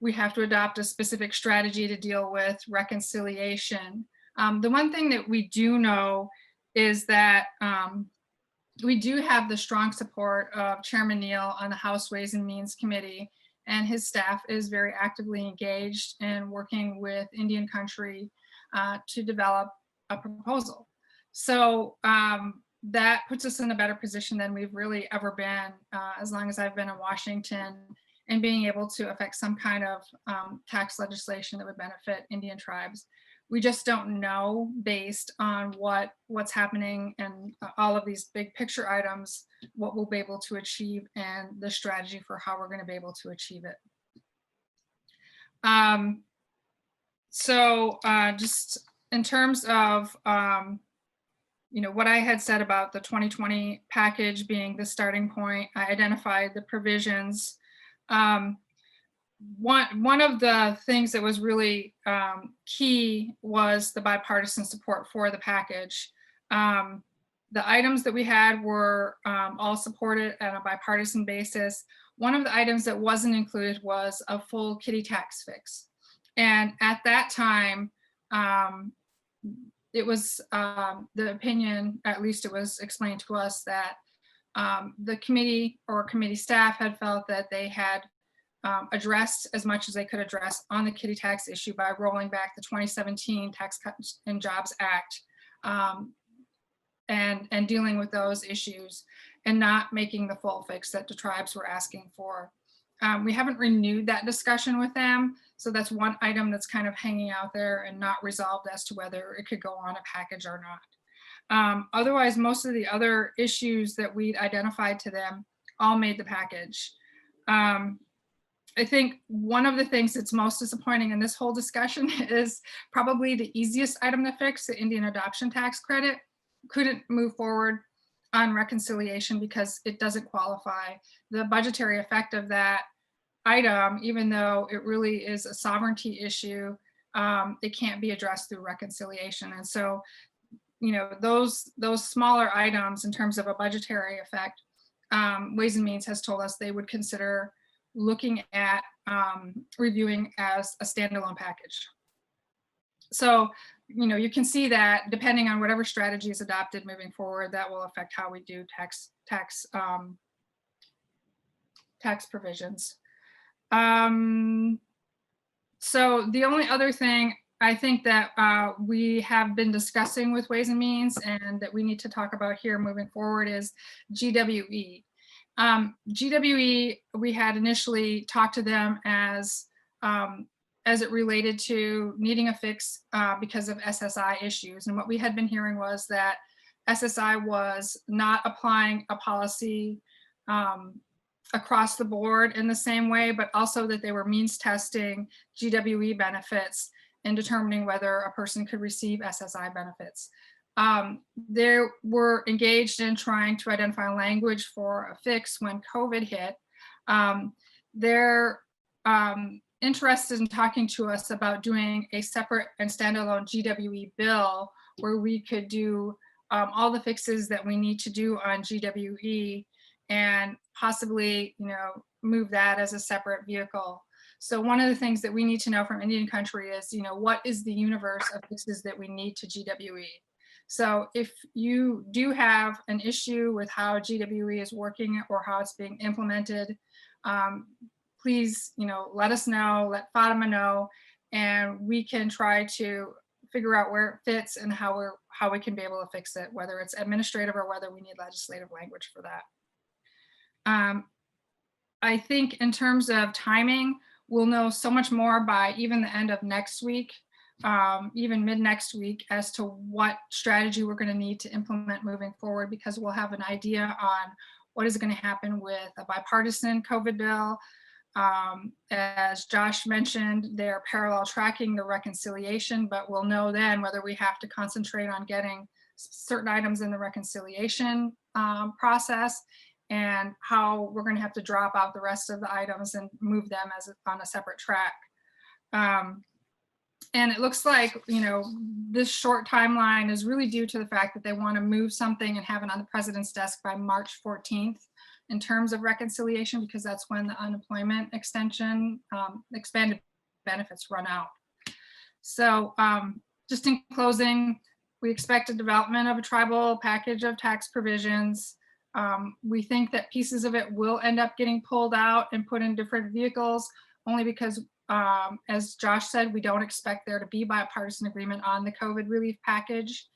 we have to adopt a specific strategy to deal with reconciliation. The one thing that we do know is that we do have the strong support of Chairman Neal on the House Ways and Means Committee, and his staff is very actively engaged in working with Indian Country to develop a proposal. So that puts us in a better position than we've really ever been as long as I've been in Washington, and being able to affect some kind of tax legislation that would benefit Indian tribes. We just don't know, based on what's happening and all of these big picture items, what we'll be able to achieve and the strategy for how we're going to be able to achieve it. So just in terms of what I had said about the 2020 package being the starting point, I identified the provisions. One of the things that was really key was the bipartisan support for the package. The items that we had were all supported on a bipartisan basis. One of the items that wasn't included was a full kiddie tax fix. And at that time, it was the opinion, at least it was explained to us, that the committee or committee staff had felt that they had addressed as much as they could address on the kiddie tax issue by rolling back the 2017 Tax Cuts and Jobs Act and dealing with those issues and not making the full fix that the tribes were asking for. We haven't renewed that discussion with them, so that's one item that's kind of hanging out there and not resolved as to whether it could go on a package or not. Otherwise, most of the other issues that we'd identified to them all made the package. I think one of the things that's most disappointing in this whole discussion is probably the easiest item to fix, the Indian adoption tax credit, couldn't move forward on reconciliation because it doesn't qualify. The budgetary effect of that item, even though it really is a sovereignty issue, it can't be addressed through reconciliation. And so, those smaller items in terms of a budgetary effect, Ways and Means has told us they would consider looking at reviewing as a standalone package. So, you can see that depending on whatever strategy is adopted moving forward, that will affect how we do tax provisions. So the only other thing I think that we have been discussing with Ways and Means and that we need to talk about here moving forward is GWE. GWE, we had initially talked to them as it related to needing a fix because of SSI issues. And what we had been hearing was that SSI was not applying a policy across the board in the same way, but also that they were means testing GWE benefits and determining whether a person could receive SSI benefits. They were engaged in trying to identify language for a fix when COVID hit. They're interested in talking to us about doing a separate and standalone GWE bill where we could do all the fixes that we need to do on GWE and possibly, move that as a separate vehicle. So one of the things that we need to know from Indian Country is, what is the universe of fixes that we need to GWE? So if you do have an issue with how GWE is working or how it's being implemented, please, let us know, let Fatima know, and we can try to figure out where it fits and how we can be able to fix it, whether it's administrative or whether we need legislative language for that. I think in terms of timing, we'll know so much more by even the end of next week, even mid next week, as to what strategy we're going to need to implement moving forward, because we'll have an idea on what is going to happen with a bipartisan COVID bill. As Josh mentioned, they're parallel tracking the reconciliation, but we'll know then whether we have to concentrate on getting certain items in the reconciliation process, and how we're going to have to drop out the rest of the items and move them on a separate track. And it looks like, this short timeline is really due to the fact that they want to move something and have it on the president's desk by March 14th in terms of reconciliation, because that's when the unemployment extension, expanded benefits run out. So just in closing, we expect a development of a tribal package of tax provisions. We think that pieces of it will end up getting pulled out and put in different vehicles, only because, as Josh said, we don't expect there to be bipartisan agreement on the COVID relief package.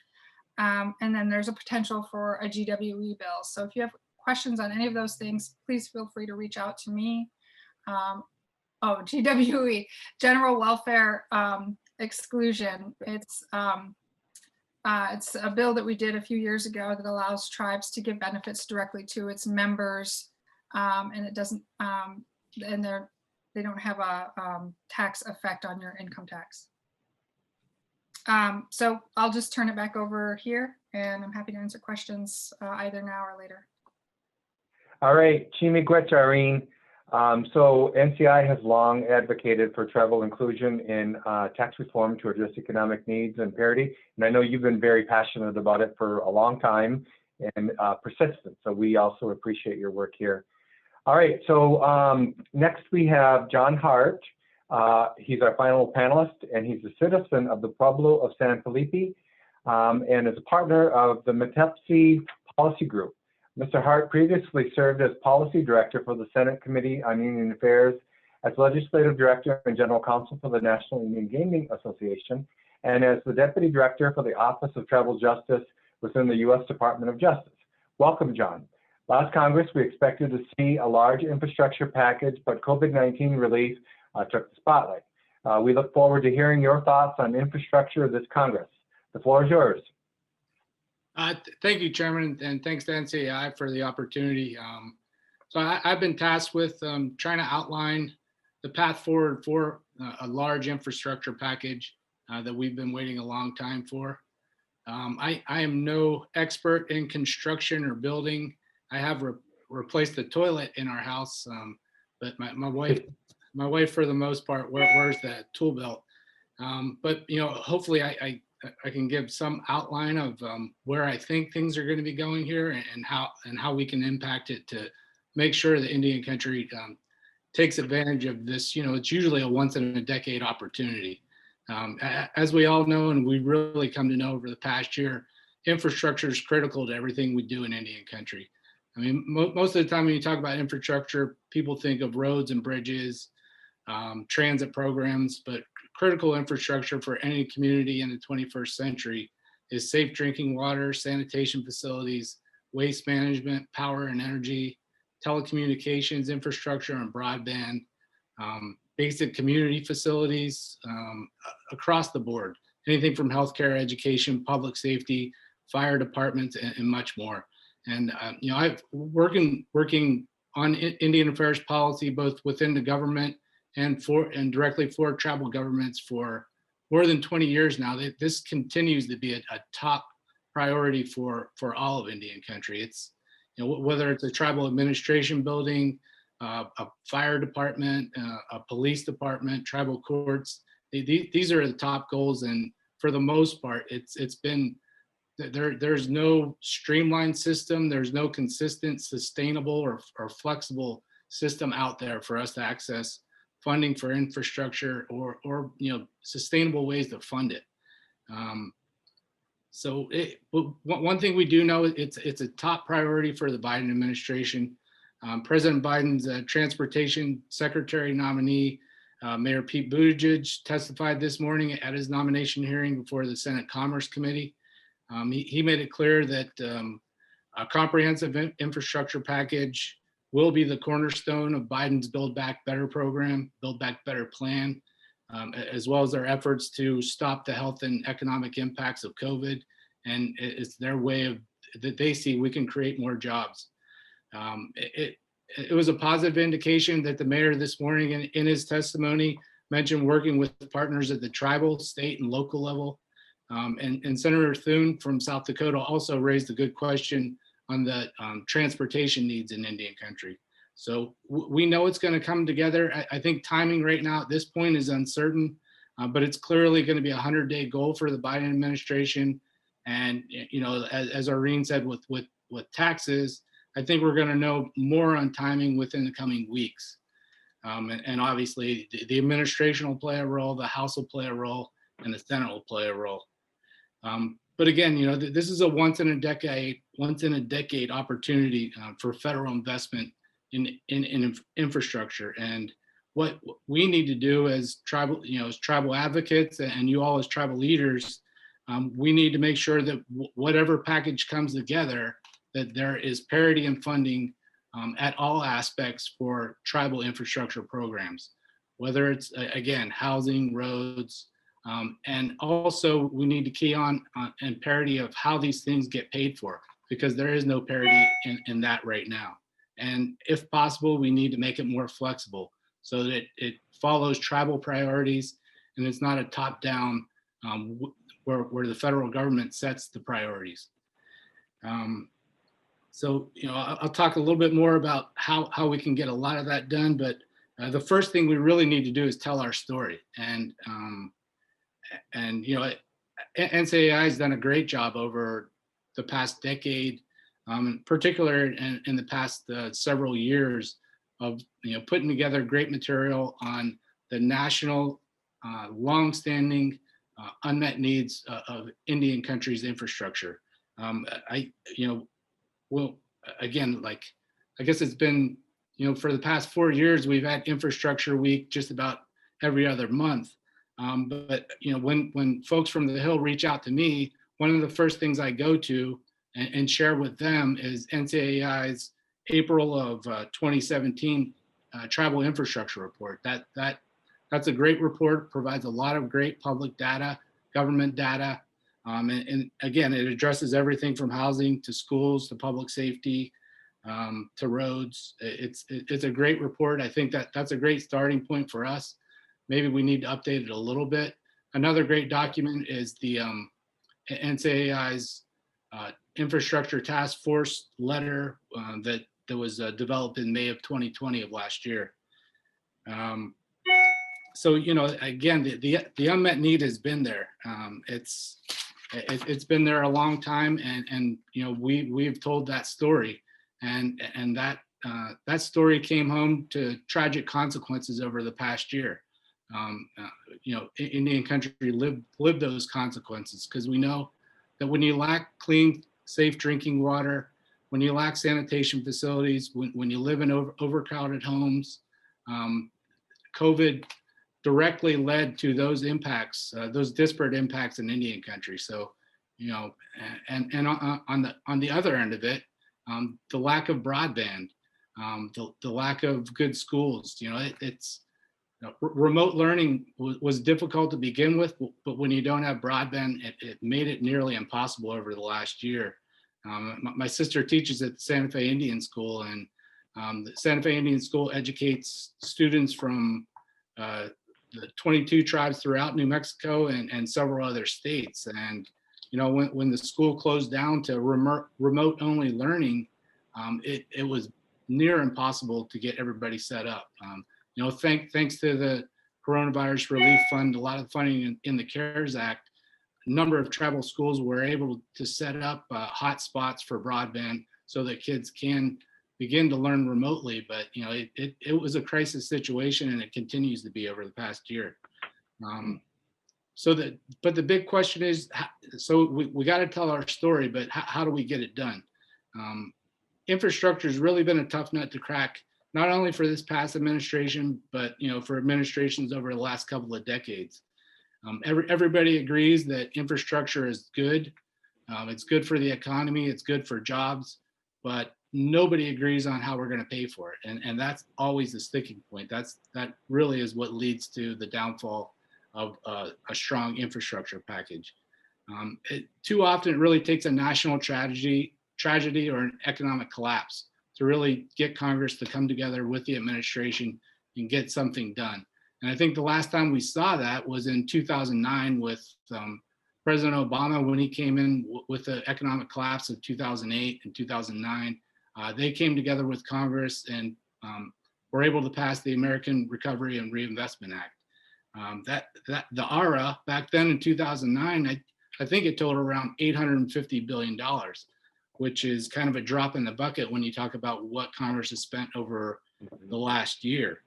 And then there's a potential for a GWE bill. So if you have questions on any of those things, please feel free to reach out to me. GWE, general welfare exclusion. It's a bill that we did a few years ago that allows tribes to give benefits directly to its members, and it doesn't, and they don't have a tax effect on your income tax. So I'll just turn it back over here, and I'm happy to answer questions either now or later. All right, Chimigwech Irene. So NCI has long advocated for tribal inclusion in tax reform to address economic needs and parity. And I know you've been very passionate about it for a long time and persistent. So we also appreciate your work here. All right, so next we have John Harte. He's our final panelist, and he's a citizen of the Pueblo of San Felipe and is a partner of the Metepsi Policy Group. Mr. Harte previously served as Policy Director for the Senate Committee on Union Affairs, as Legislative Director and General Counsel for the National Indian Gaming Association, and as the Deputy Director for the Office of Tribal Justice within the U.S. Department of Justice. Welcome, John. Last Congress, we expected to see a large infrastructure package, but COVID-19 relief took the spotlight. We look forward to hearing your thoughts on infrastructure this Congress. The floor is yours. Thank you, Chairman, and thanks to NCAI for the opportunity. So I've been tasked with trying to outline the path forward for a large infrastructure package that we've been waiting a long time for. I am no expert in construction or building. I have replaced the toilet in our house, but my wife, for the most part, wears that tool belt. But hopefully I can give some outline of where I think things are going to be going here, and how we can impact it to make sure the Indian country takes advantage of this. It's usually a once in a decade opportunity. As we all know, and we really come to know over the past year, infrastructure is critical to everything we do in Indian country. I mean, most of the time when you talk about infrastructure, people think of roads and bridges, transit programs, but critical infrastructure for any community in the 21st century is safe drinking water, sanitation facilities, waste management, power and energy, telecommunications infrastructure and broadband, basic community facilities across the board, anything from healthcare, education, public safety, fire departments, and much more. And I've working on Indian affairs policy both within the government and directly for tribal governments for more than 20 years now. This continues to be a top priority for all of Indian country. It's whether it's a tribal administration building, a fire department, a police department, tribal courts. These are the top goals, and for the most part, it's been there's no streamlined system. There's no consistent, sustainable, or flexible system out there for us to access funding for infrastructure or sustainable ways to fund it. So one thing we do know, it's a top priority for the Biden administration. President Biden's transportation secretary nominee, Mayor Pete Buttigieg, testified this morning at his nomination hearing before the Senate Commerce Committee. He made it clear that a comprehensive infrastructure package will be the cornerstone of Biden's Build Back Better program, Build Back Better plan, as well as their efforts to stop the health and economic impacts of COVID. And it's their way of, that they see we can create more jobs. It was a positive indication that the mayor this morning in his testimony mentioned working with partners at the tribal, state, and local level. And Senator Thune from South Dakota also raised a good question on the transportation needs in Indian country. So we know it's going to come together. I think timing right now at this point is uncertain, but it's clearly going to be a 100-day goal for the Biden administration. And as Irene said, with taxes, I think we're going to know more on timing within the coming weeks. And obviously, the administration will play a role, the House will play a role, and the Senate will play a role. But again, this is a once in a decade opportunity for federal investment in infrastructure. And what we need to do as tribal advocates, and you all as tribal leaders, we need to make sure that whatever package comes together, that there is parity in funding at all aspects for tribal infrastructure programs, whether it's, again, housing, roads, and also we need to key on and parity of how these things get paid for, because there is no parity in that right now. And if possible, we need to make it more flexible so that it follows tribal priorities and it's not a top-down where the federal government sets the priorities. So, I'll talk a little bit more about how we can get a lot of that done, but the first thing we really need to do is tell our story. And NCAI has done a great job over the past decade, in particular in the past several years of putting together great material on the national longstanding unmet needs of Indian country's infrastructure. Well, again, I guess it's been, for the past 4 years, we've had Infrastructure Week just about every other month. But when folks from the Hill reach out to me, one of the first things I go to and share with them is NCAI's April of 2017 Tribal Infrastructure Report. That's a great report, provides a lot of great public data, government data. And again, it addresses everything from housing to schools to public safety to roads. It's a great report. I think that's a great starting point for us. Maybe we need to update it a little bit. Another great document is the NCAI's Infrastructure Task Force letter that was developed in May of 2020 of last year. So again, the unmet need has been there. It's been there a long time, and we've told that story, and that story came home to tragic consequences over the past year. Indian country lived those consequences, because we know that when you lack clean, safe drinking water, when you lack sanitation facilities, when you live in overcrowded homes, COVID directly led to those impacts, those disparate impacts in Indian country. So, and on the other end of it, the lack of broadband, the lack of good schools. Remote learning was difficult to begin with, but when you don't have broadband, it made it nearly impossible over the last year. My sister teaches at the Santa Fe Indian School, and the Santa Fe Indian School educates students from the 22 tribes throughout New Mexico and several other states. And when the school closed down to remote only learning, it was near impossible to get everybody set up. Thanks to the Coronavirus Relief Fund, a lot of funding in the CARES Act, a number of tribal schools were able to set up hotspots for broadband so that kids can begin to learn remotely. But it was a crisis situation, and it continues to be over the past year. but the big question is, so we got to tell our story, but how do we get it done? Infrastructure has really been a tough nut to crack, not only for this past administration, but for administrations over the last couple of decades. Everybody agrees that infrastructure is good. It's good for the economy. It's good for jobs, but nobody agrees on how we're going to pay for it. And that's always the sticking point. That really is what leads to the downfall of a strong infrastructure package. Too often it really takes a national tragedy or an economic collapse to really get Congress to come together with the administration and get something done. And I think the last time we saw that was in 2009 with President Obama, when he came in with the economic collapse of 2008 and 2009. They came together with Congress and were able to pass the American Recovery and Reinvestment Act. The ARA back then in 2009, I think it totaled around $850 billion, which is kind of a drop in the bucket when you talk about what Congress has spent over the last year.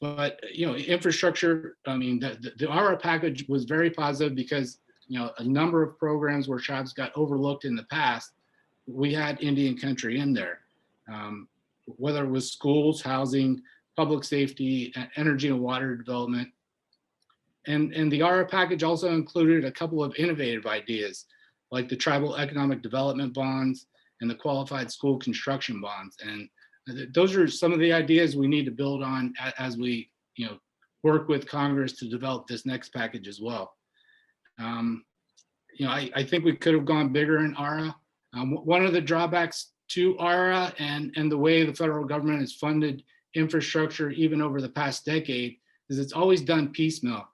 But infrastructure, I mean, the ARA package was very positive because a number of programs where tribes got overlooked in the past, we had Indian country in there, whether it was schools, housing, public safety, energy and water development. And the ARA package also included a couple of innovative ideas, like the tribal economic development bonds and the qualified school construction bonds. And those are some of the ideas we need to build on as we work with Congress to develop this next package as well. I think we could have gone bigger in ARA. One of the drawbacks to ARA and the way the federal government has funded infrastructure, even over the past decade, is it's always done piecemeal.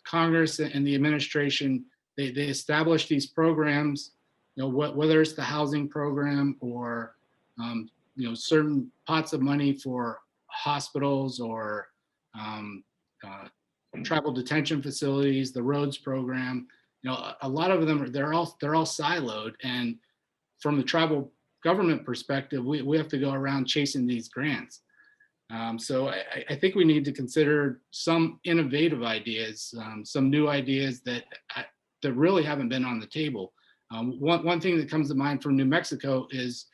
Congress and the administration, they establish these programs, whether it's the housing program or, certain pots of money for hospitals or tribal detention facilities, the roads program. A lot of them they're all siloed, and from the tribal government perspective, we have to go around chasing these grants. So I think we need to consider some innovative ideas, some new ideas that really haven't been on the table. One thing that comes to mind from New Mexico is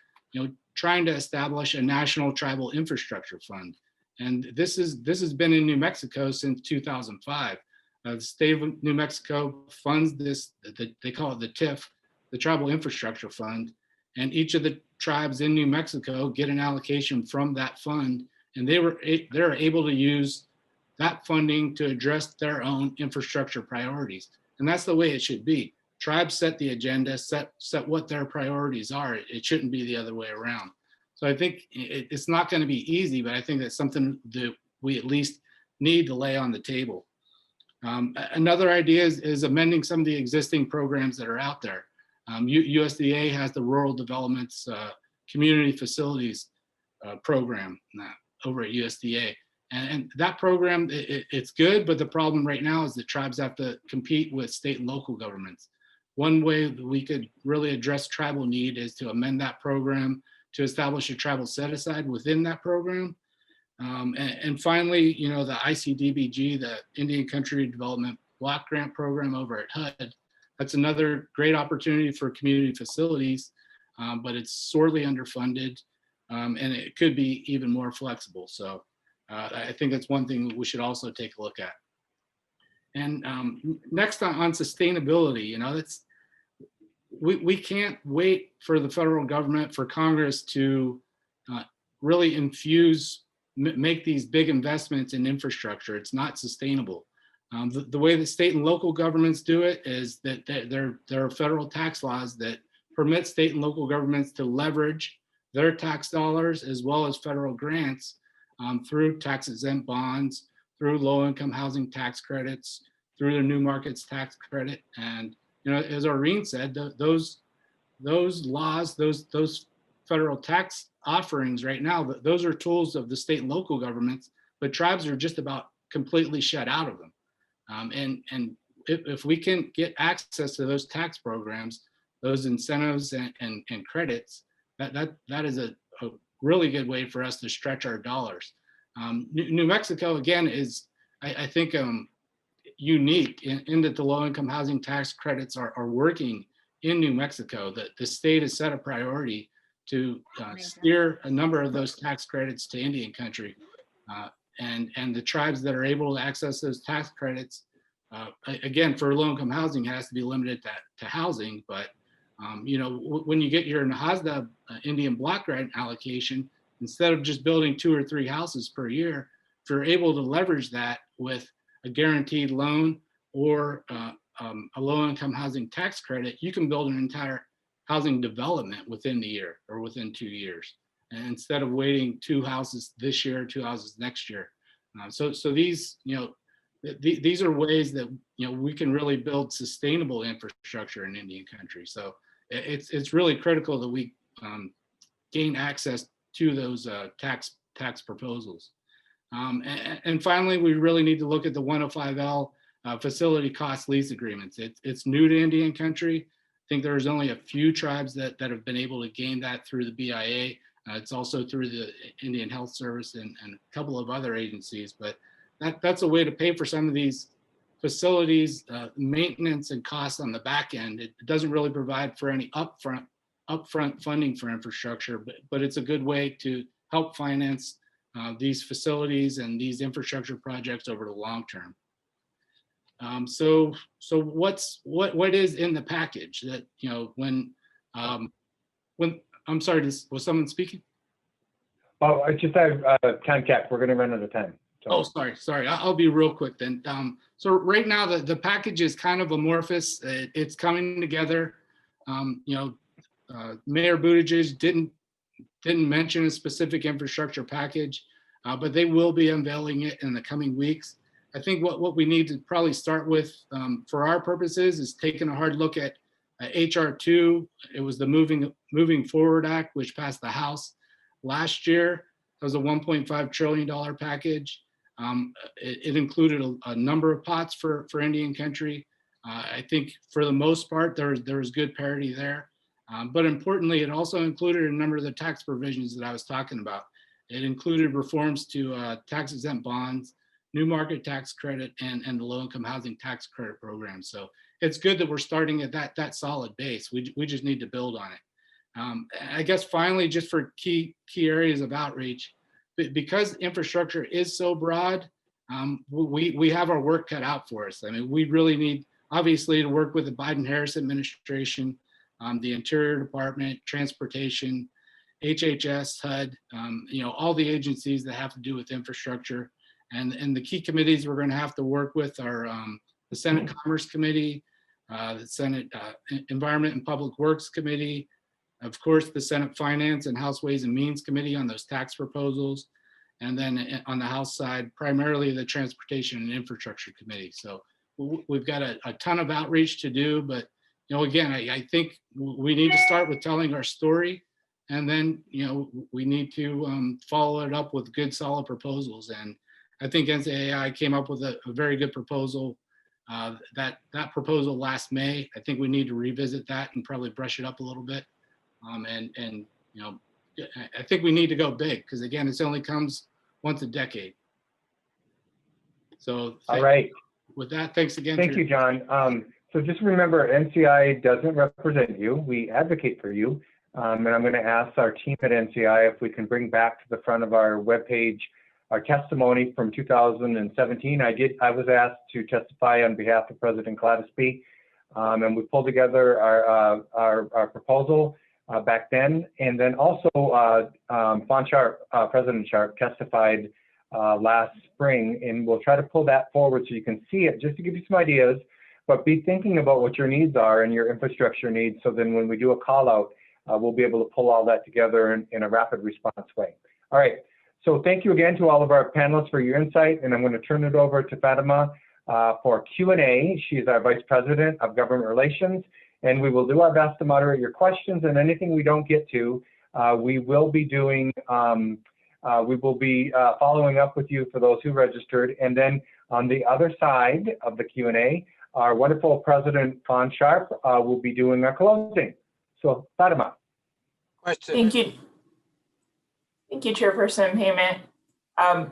trying to establish a national tribal infrastructure fund, and this has been in New Mexico since 2005. The state of New Mexico funds this, they call it the TIF, the Tribal Infrastructure Fund, and each of the tribes in New Mexico get an allocation from that fund, and they're able to use that funding to address their own infrastructure priorities. And that's the way it should be. Tribes set the agenda, set what their priorities are. It shouldn't be the other way around. So I think it's not going to be easy, but I think that's something that we at least need to lay on the table. Another idea is amending some of the existing programs that are out there. USDA has the Rural Development's Community Facilities program over at USDA. And that program, it's good, but the problem right now is that tribes have to compete with state and local governments. One way that we could really address tribal need is to amend that program to establish a tribal set-aside within that program. And finally, the ICDBG, the Indian Country Development Block Grant Program over at HUD, that's another great opportunity for community facilities, but it's sorely underfunded, and it could be even more flexible. So I think that's one thing we should also take a look at. And next on sustainability, we can't wait for the federal government, for Congress to really make these big investments in infrastructure. It's not sustainable. The way the state and local governments do it is that there are federal tax laws that permit state and local governments to leverage their tax dollars as well as federal grants through tax exempt bonds, through low income housing tax credits, through the new markets tax credit. And as Irene said, those laws, those federal tax offerings right now, those are tools of the state and local governments, but tribes are just about completely shut out of them. And if we can get access to those tax programs, those incentives and credits, that is a really good way for us to stretch our dollars. New Mexico, again, is, I think unique in that the low-income housing tax credits are working in New Mexico. That the state has set a priority to steer a number of those tax credits to Indian country, and the tribes that are able to access those tax credits, again, for low-income housing, it has to be limited to housing. But you know, when you get your NAHASDA Indian block grant allocation, instead of just building 2 or 3 houses per year, if you're able to leverage that with a guaranteed loan or a low-income housing tax credit, you can build an entire housing development within the year or within 2 years, and instead of waiting 2 houses this year, 2 houses next year. So these, you know, these are ways that, you know, we can really build sustainable infrastructure in Indian country. So it's really critical that we gain access to those tax proposals. And finally, we really need to look at the 105L facility cost lease agreements. It's new to Indian country. I think there's only a few tribes that have been able to gain that through the BIA. It's also through the Indian Health Service and a couple of other agencies, but that's a way to pay for some of these facilities, maintenance and costs on the back end. It doesn't really provide for any upfront funding for infrastructure, but it's a good way to help finance these facilities and these infrastructure projects over the long term. So what is in the package that, you know, when I'm sorry, was someone speaking? Oh, I just have time cap. We're going to run out of time. So. Oh, sorry. I'll be real quick then. So right now the package is kind of amorphous. It's coming together. You know, Mayor Buttigieg didn't mention a specific infrastructure package, but they will be unveiling it in the coming weeks. I think what we need to probably start with for our purposes is taking a hard look at HR 2. It was the Moving Forward Act, which passed the House last year. It was a $1.5 trillion package. It included a number of pots for Indian country. I think for the most part, there was good parity there. But importantly, it also included a number of the tax provisions that I was talking about. It included reforms to tax-exempt bonds, new market tax credit, and the low-income housing tax credit program. So it's good that we're starting at that solid base. We just need to build on it. I guess finally, just for key areas of outreach, because infrastructure is so broad, we have our work cut out for us. I mean, we really need, obviously, to work with the Biden-Harris administration, the Interior Department, Transportation, HHS, HUD, you know, all the agencies that have to do with infrastructure. And the key committees we're going to have to work with are the Senate Commerce Committee, the Senate Environment and Public Works Committee, of course, the Senate Finance and House Ways and Means Committee on those tax proposals, and then on the House side, primarily the Transportation and Infrastructure Committee. So we've got a ton of outreach to do, but you know, again, I think we need to start with telling our story, and then, you know, we need to follow it up with good, solid proposals. And I think NCAI came up with a very good proposal. That proposal last May. I think we need to revisit that and probably brush it up a little bit. And you know, I think we need to go big, because again, it only comes once a decade. So all right. With that, thanks again. Thank you, John. So just remember, NCI doesn't represent you. We advocate for you. And I'm going to ask our team at NCI if we can bring back to the front of our webpage our testimony from 2017. I was asked to testify on behalf of President Gladysby, and we pulled together our proposal back then. And then also President Sharp testified last spring, and we'll try to pull that forward so you can see it, just to give you some ideas, but be thinking about what your needs are and your infrastructure needs, so then when we do a call out, we'll be able to pull all that together in a rapid response way. All right, so thank you again to all of our panelists for your insight, and I'm going to turn it over to Fatima for Q&A. She's our Vice President of Government Relations, and we will do our best to moderate your questions, and anything we don't get to, we will be doing, following up with you for those who registered. And then on the other side of the Q&A, our wonderful President Fawn Sharp will be doing our closing. So Fatima. Question. Thank you, Chairperson Payment.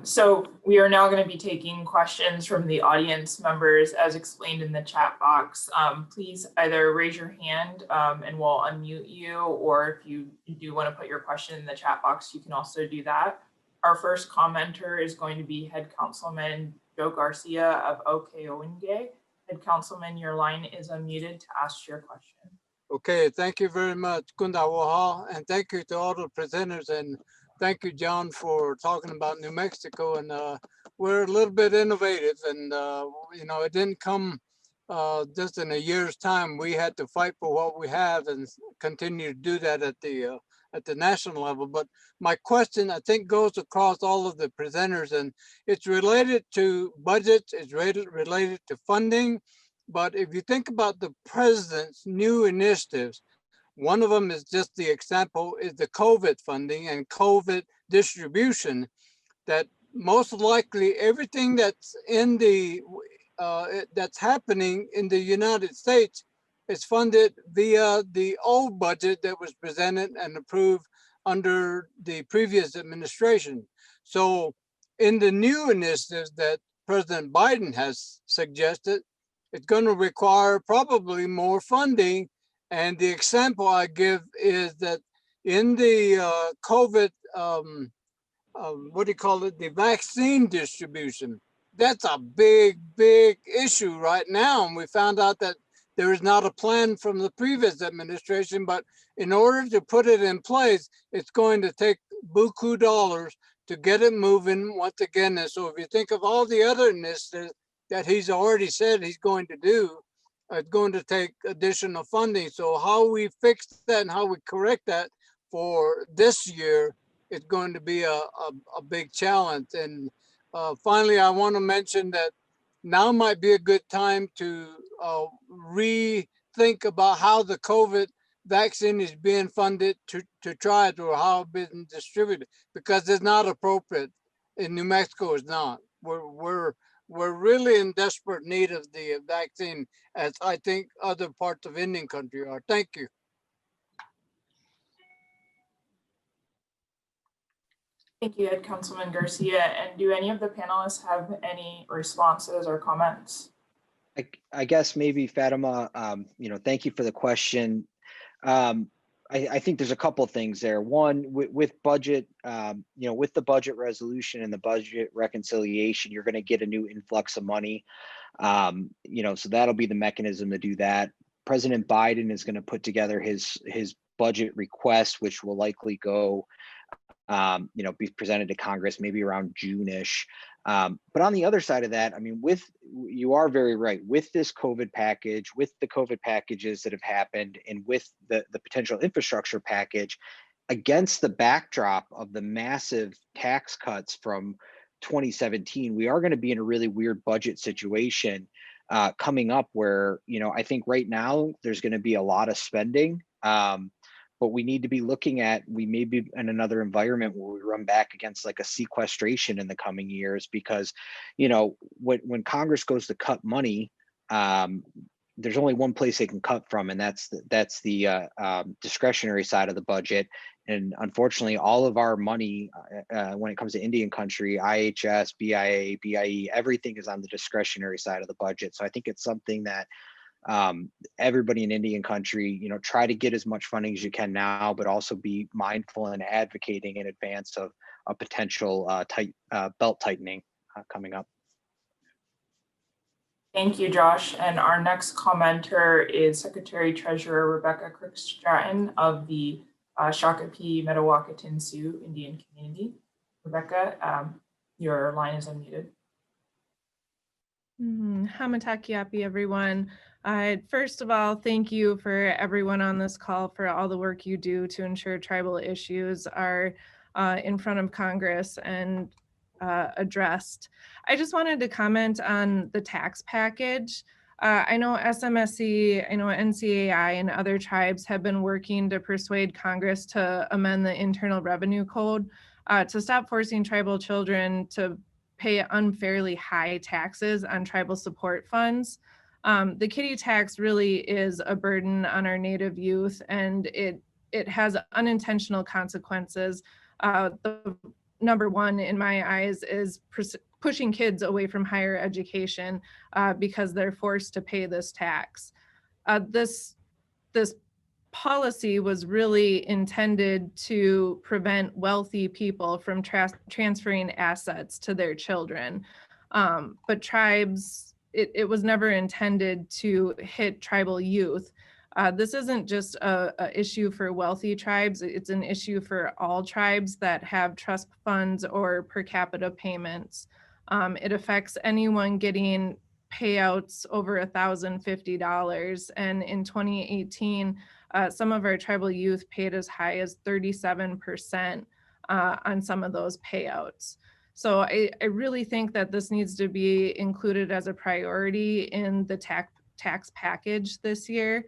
So we are now going to be taking questions from the audience members as explained in the chat box. Please either raise your hand and we'll unmute you, or if you do want to put your question in the chat box, you can also do that. Our first commenter is going to be Head Councilman Joe Garcia of Okeowinge. Head Councilman, your line is unmuted to ask your question. Okay, thank you very much, Kundawaha, and thank you to all the presenters, and thank you, John, for talking about New Mexico. And we're a little bit innovative, and you know, it didn't come just in a year's time. We had to fight for what we have and continue to do that at the national level. But my question, I think, goes across all of the presenters, and it's related to budgets, it's related to funding. But if you think about the president's new initiatives, one of them is just the example is the COVID funding and COVID distribution, that most likely everything that's in the that's happening in the United States is funded via the old budget that was presented and approved under the previous administration. So in the new initiatives that President Biden has suggested, it's going to require probably more funding. And the example I give is that in the COVID, what do you call it, the vaccine distribution, that's a big, big issue right now. And we found out that there is not a plan from the previous administration, but in order to put it in place, it's going to take buku dollars to get it moving once again. And so if you think of all the other initiatives that he's already said he's going to do, it's going to take additional funding. So how we fix that and how we correct that for this year is going to be a big challenge. And finally, I want to mention that now might be a good time to rethink about how the COVID vaccine is being funded to try it, or how it's being distributed, because it's not appropriate. In New Mexico, it's not. We're really in desperate need of the vaccine, as I think other parts of Indian country are. Thank you. Thank you, Ed Councilman Garcia. And do any of the panelists have any responses or comments? I guess maybe Fatima, you know, thank you for the question. I think there's a couple of things there. One, with budget, you know, with the budget resolution and the budget reconciliation, you're going to get a new influx of money. You know, so that'll be the mechanism to do that. President Biden is going to put together his budget request, which will likely go, you know, be presented to Congress maybe around June-ish. But on the other side of that, I mean, you are very right, with this COVID package, with the COVID packages that have happened, and with the potential infrastructure package, against the backdrop of the massive tax cuts from 2017, we are going to be in a really weird budget situation coming up where, you know, I think right now there's going to be a lot of spending. But we need to be looking at, we may be in another environment where we run back against like a sequestration in the coming years, because, you know, when Congress goes to cut money, there's only one place they can cut from, and that's the discretionary side of the budget. And unfortunately, all of our money, when it comes to Indian country, IHS, BIA, BIE, everything is on the discretionary side of the budget. So I think it's something that everybody in Indian country, you know, try to get as much funding as you can now, but also be mindful and advocating in advance of a potential belt tightening coming up. Thank you, Josh. And our next commenter is Secretary Treasurer Rebecca Crick-Stratton of the Shakopee Mdewakanton Sioux Indian Community. Rebecca, your line is unmuted. Hamatakiapi, everyone. First of all, thank you for everyone on this call for all the work you do to ensure tribal issues are in front of Congress and addressed. I just wanted to comment on the tax package. I know SMSC, I know NCAI and other tribes have been working to persuade Congress to amend the Internal Revenue Code to stop forcing tribal children to pay unfairly high taxes on tribal support funds. The kiddie tax really is a burden on our Native youth, and it has unintentional consequences. The number one in my eyes is pushing kids away from higher education because they're forced to pay this tax. This policy was really intended to prevent wealthy people from transferring assets to their children. But tribes, it was never intended to hit tribal youth. This isn't just a issue for wealthy tribes, it's an issue for all tribes that have trust funds or per capita payments. It affects anyone getting payouts over $1,050. And in 2018, some of our tribal youth paid as high as 37% on some of those payouts. So I really think that this needs to be included as a priority in the tax package this year,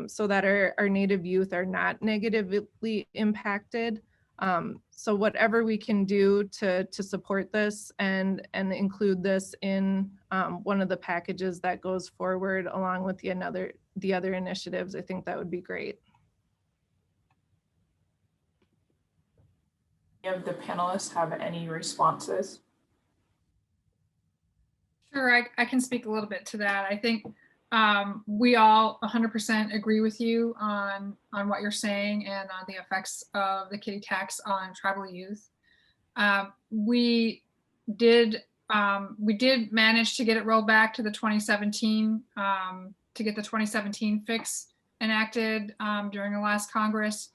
so that our Native youth are not negatively impacted. So whatever we can do to support this and include this in one of the packages that goes forward along with the other initiatives, I think that would be great. Any of the panelists have any responses? Sure, I can speak a little bit to that. I think we all 100% agree with you on what you're saying and on the effects of the kitty tax on tribal youth. We did manage to get it rolled back to the 2017 to get the 2017 fix enacted during the last Congress.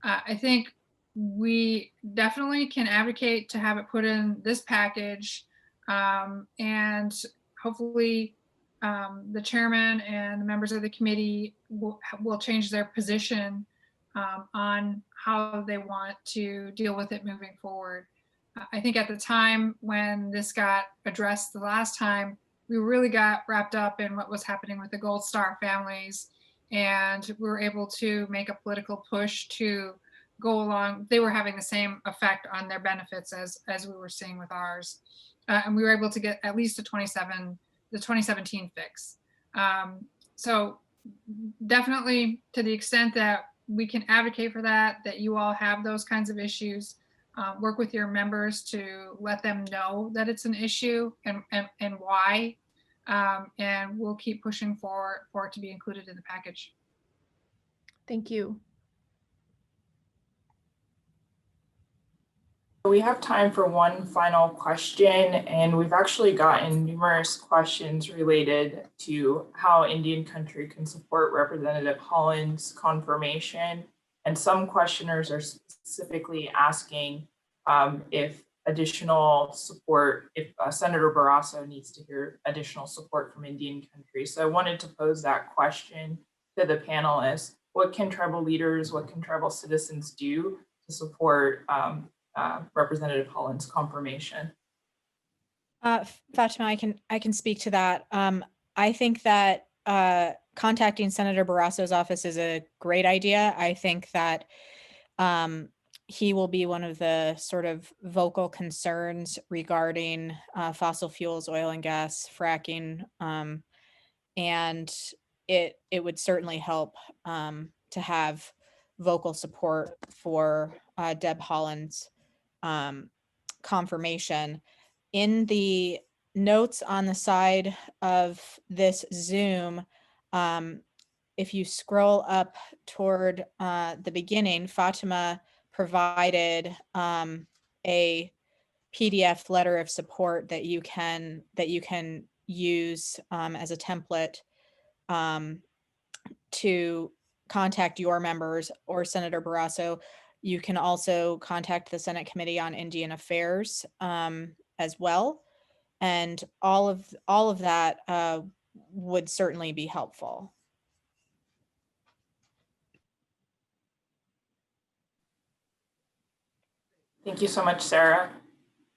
I think we definitely can advocate to have it put in this package, and hopefully the chairman and the members of the committee will change their position on how they want to deal with it moving forward. I think at the time when this got addressed the last time, we really got wrapped up in what was happening with the Gold Star families, and we were able to make a political push to go along. They were having the same effect on their benefits as we were seeing with ours, and we were able to get at least the 2017 fix. So definitely, to the extent that we can advocate for that you all have those kinds of issues, work with your members to let them know that it's an issue and why, and we'll keep pushing for it to be included in the package. Thank you. We have time for one final question, and we've actually gotten numerous questions related to how Indian country can support Representative Holland's confirmation. And some questioners are specifically asking if additional support, if Senator Barrasso needs to hear additional support from Indian country. So I wanted to pose that question to the panelists. What can tribal leaders, what can tribal citizens do to support Representative Holland's confirmation? Fatima, I can speak to that. I think that contacting Senator Barrasso's office is a great idea. I think that he will be one of the sort of vocal concerns regarding fossil fuels, oil and gas, fracking, and it would certainly help to have vocal support for Deb Holland's confirmation. In the notes on the side of this Zoom, if you scroll up toward the beginning, Fatima provided a PDF letter of support that you can use as a template to contact your members or Senator Barrasso. You can also contact the Senate Committee on Indian Affairs as well, and all of that would certainly be helpful. Thank you so much, Sarah.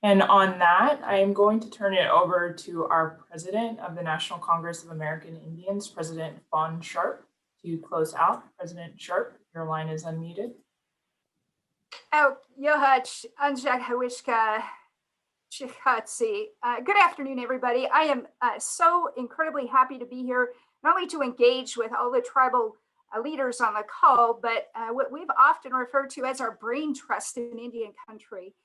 And on that, I am going to turn it over to our president of the National Congress of American Indians, President Fawn Sharp, to close out. President Sharp, your line is unmuted. Oh, Yohach, Anjak Hawishka, Shikhatsi. Good afternoon, everybody. I am so incredibly happy to be here, not only to engage with all the tribal leaders on the call, but what we've often referred to as our brain trust in Indian country.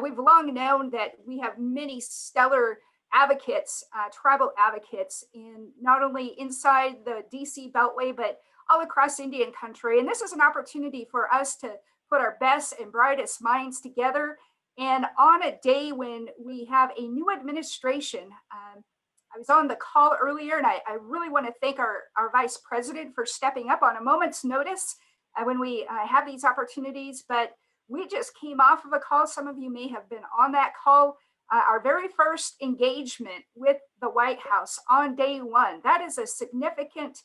We've long known that we have many stellar advocates, tribal advocates, in not only inside the DC Beltway, but all across Indian country. And this is an opportunity for us to put our best and brightest minds together. And on a day when we have a new administration, I was on the call earlier, and I really want to thank our vice president for stepping up on a moment's notice when we have these opportunities. But we just came off of a call. Some of you may have been on that call. Our very first engagement with the White House on day one. That is a significant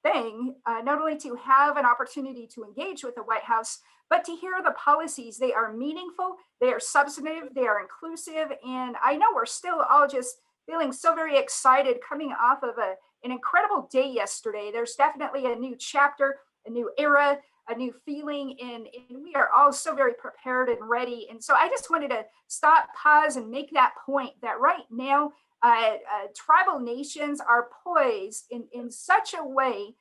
thing, not only to have an opportunity to engage with the White House, but to hear the policies. They are meaningful, they are substantive, they are inclusive. And I know we're still all just feeling so very excited coming off of an incredible day yesterday. There's definitely a new chapter, a new era, a new feeling, and we are all so very prepared and ready. And so I just wanted to stop, pause, and make that point that right now, tribal nations are poised in such a way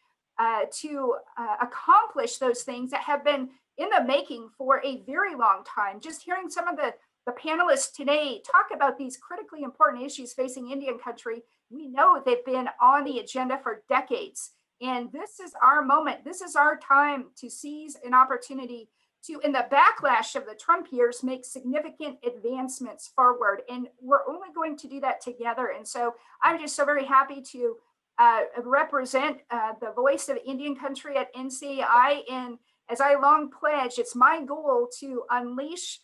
to accomplish those things that have been in the making for a very long time. Just hearing some of the panelists today talk about these critically important issues facing Indian country, we know they've been on the agenda for decades. And this is our moment. This is our time to seize an opportunity to, in the backlash of the Trump years, make significant advancements forward. And we're only going to do that together. And so I'm just so very happy to represent the voice of Indian country at NCAI. And as I long pledged, it's my goal to unleash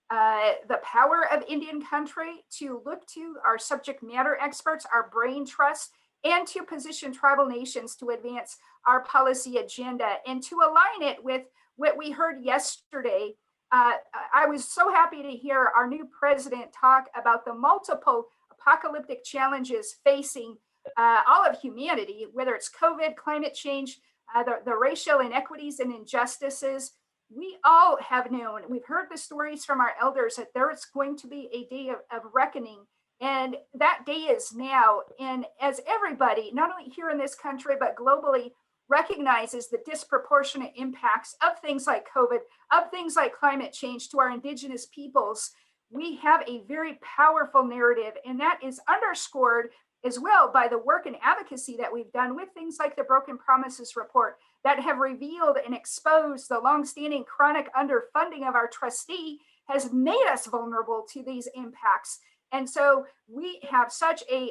the power of Indian country, to look to our subject matter experts, our brain trust, and to position tribal nations to advance our policy agenda and to align it with what we heard yesterday. I was so happy to hear our new president talk about the multiple apocalyptic challenges facing all of humanity, whether it's COVID, climate change, the racial inequities and injustices. We all have known, we've heard the stories from our elders that there is going to be a day of reckoning. And that day is now. And as everybody, not only here in this country, but globally, recognizes the disproportionate impacts of things like COVID, of things like climate change to our indigenous peoples, we have a very powerful narrative. And that is underscored as well by the work and advocacy that we've done with things like the Broken Promises Report that have revealed and exposed the longstanding chronic underfunding of our trustee has made us vulnerable to these impacts. And so we have such a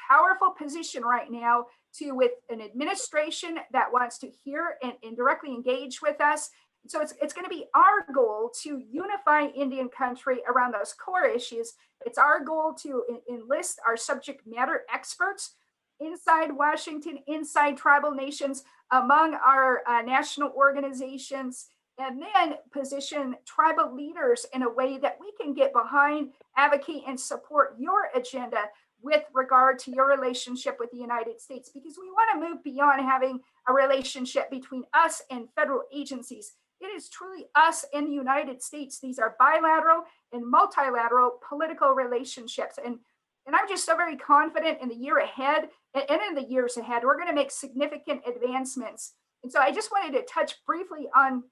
powerful position right now with an administration that wants to hear and directly engage with us. So it's going to be our goal to unify Indian country around those core issues. It's our goal to enlist our subject matter experts inside Washington, inside tribal nations, among our national organizations, and then position tribal leaders in a way that we can get behind, advocate, and support your agenda with regard to your relationship with the United States, because we want to move beyond having a relationship between us and federal agencies. It is truly us and the United States. These are bilateral and multilateral political relationships. And I'm just so very confident in the year ahead and in the years ahead, we're going to make significant advancements. And so I just wanted to touch briefly on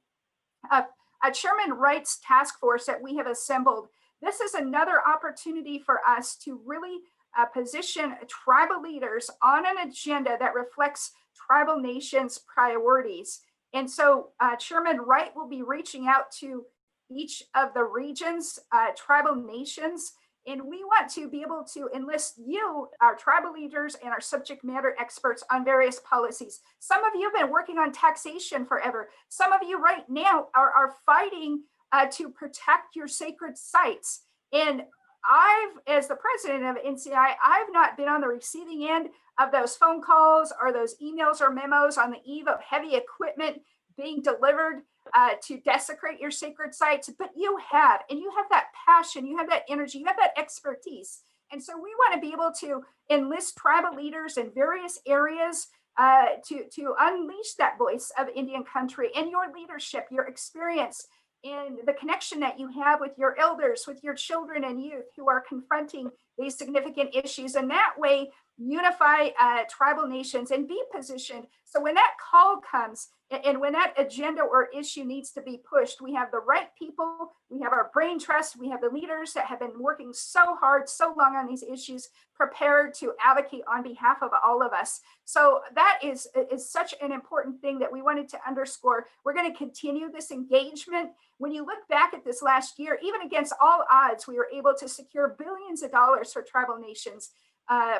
Chairman Wright's task force that we have assembled. This is another opportunity for us to really position tribal leaders on an agenda that reflects tribal nations' priorities. And so Chairman Wright will be reaching out to each of the regions, tribal nations, and we want to be able to enlist you, our tribal leaders and our subject matter experts on various policies. Some of you have been working on taxation forever. Some of you right now are fighting to protect your sacred sites. And as the president of NCI, I've not been on the receiving end of those phone calls or those emails or memos on the eve of heavy equipment being delivered to desecrate your sacred sites, but you have, and you have that passion, you have that energy, you have that expertise. And so we want to be able to enlist tribal leaders in various areas to unleash that voice of Indian country and your leadership, your experience, and the connection that you have with your elders, with your children and youth who are confronting these significant issues. And that way unify tribal nations and be positioned. So when that call comes and when that agenda or issue needs to be pushed, we have the right people, we have our brain trust, we have the leaders that have been working so hard, so long on these issues, prepared to advocate on behalf of all of us. So that is such an important thing that we wanted to underscore. We're going to continue this engagement. When you look back at this last year, even against all odds, we were able to secure billions of dollars for tribal nations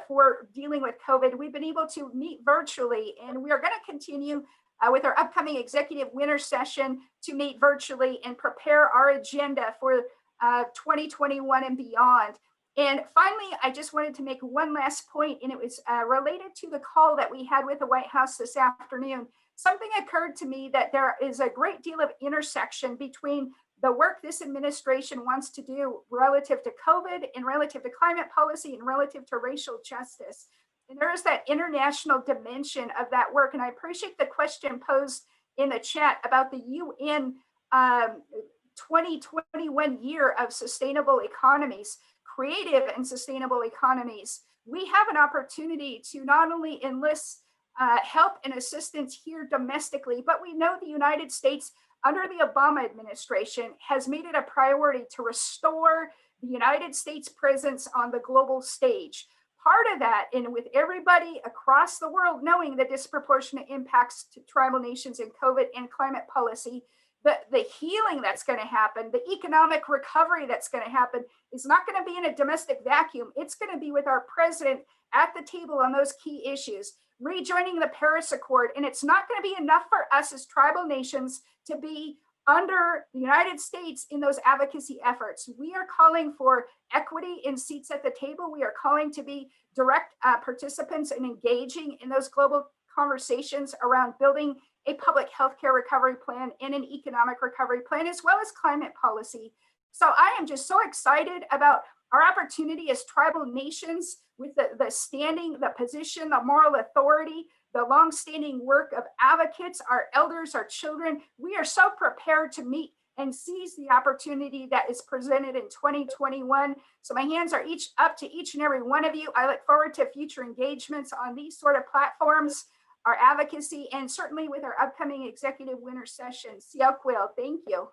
for dealing with COVID. We've been able to meet virtually, and we are going to continue with our upcoming executive winter session to meet virtually and prepare our agenda for 2021 and beyond. And finally, I just wanted to make one last point, and it was related to the call that we had with the White House this afternoon. Something occurred to me that there is a great deal of intersection between the work this administration wants to do relative to COVID and relative to climate policy and relative to racial justice. And there is that international dimension of that work. And I appreciate the question posed in the chat about the UN 2021 year of sustainable economies, creative and sustainable economies. We have an opportunity to not only enlist help and assistance here domestically, but we know the United States under the Obama administration has made it a priority to restore the United States presence on the global stage. Part of that, and with everybody across the world knowing the disproportionate impacts to tribal nations in COVID and climate policy, the healing that's going to happen, the economic recovery that's going to happen is not going to be in a domestic vacuum. It's going to be with our president at the table on those key issues, rejoining the Paris Accord. And it's not going to be enough for us as tribal nations to be under the United States in those advocacy efforts. We are calling for equity in seats at the table. We are calling to be direct participants and engaging in those global conversations around building a public healthcare recovery plan and an economic recovery plan, as well as climate policy. So I am just so excited about our opportunity as tribal nations with the standing, the position, the moral authority, the longstanding work of advocates, our elders, our children. We are so prepared to meet and seize the opportunity that is presented in 2021. So my hands are up to each and every one of you. I look forward to future engagements on these sort of platforms, our advocacy, and certainly with our upcoming executive winter session. Siakwil, thank you.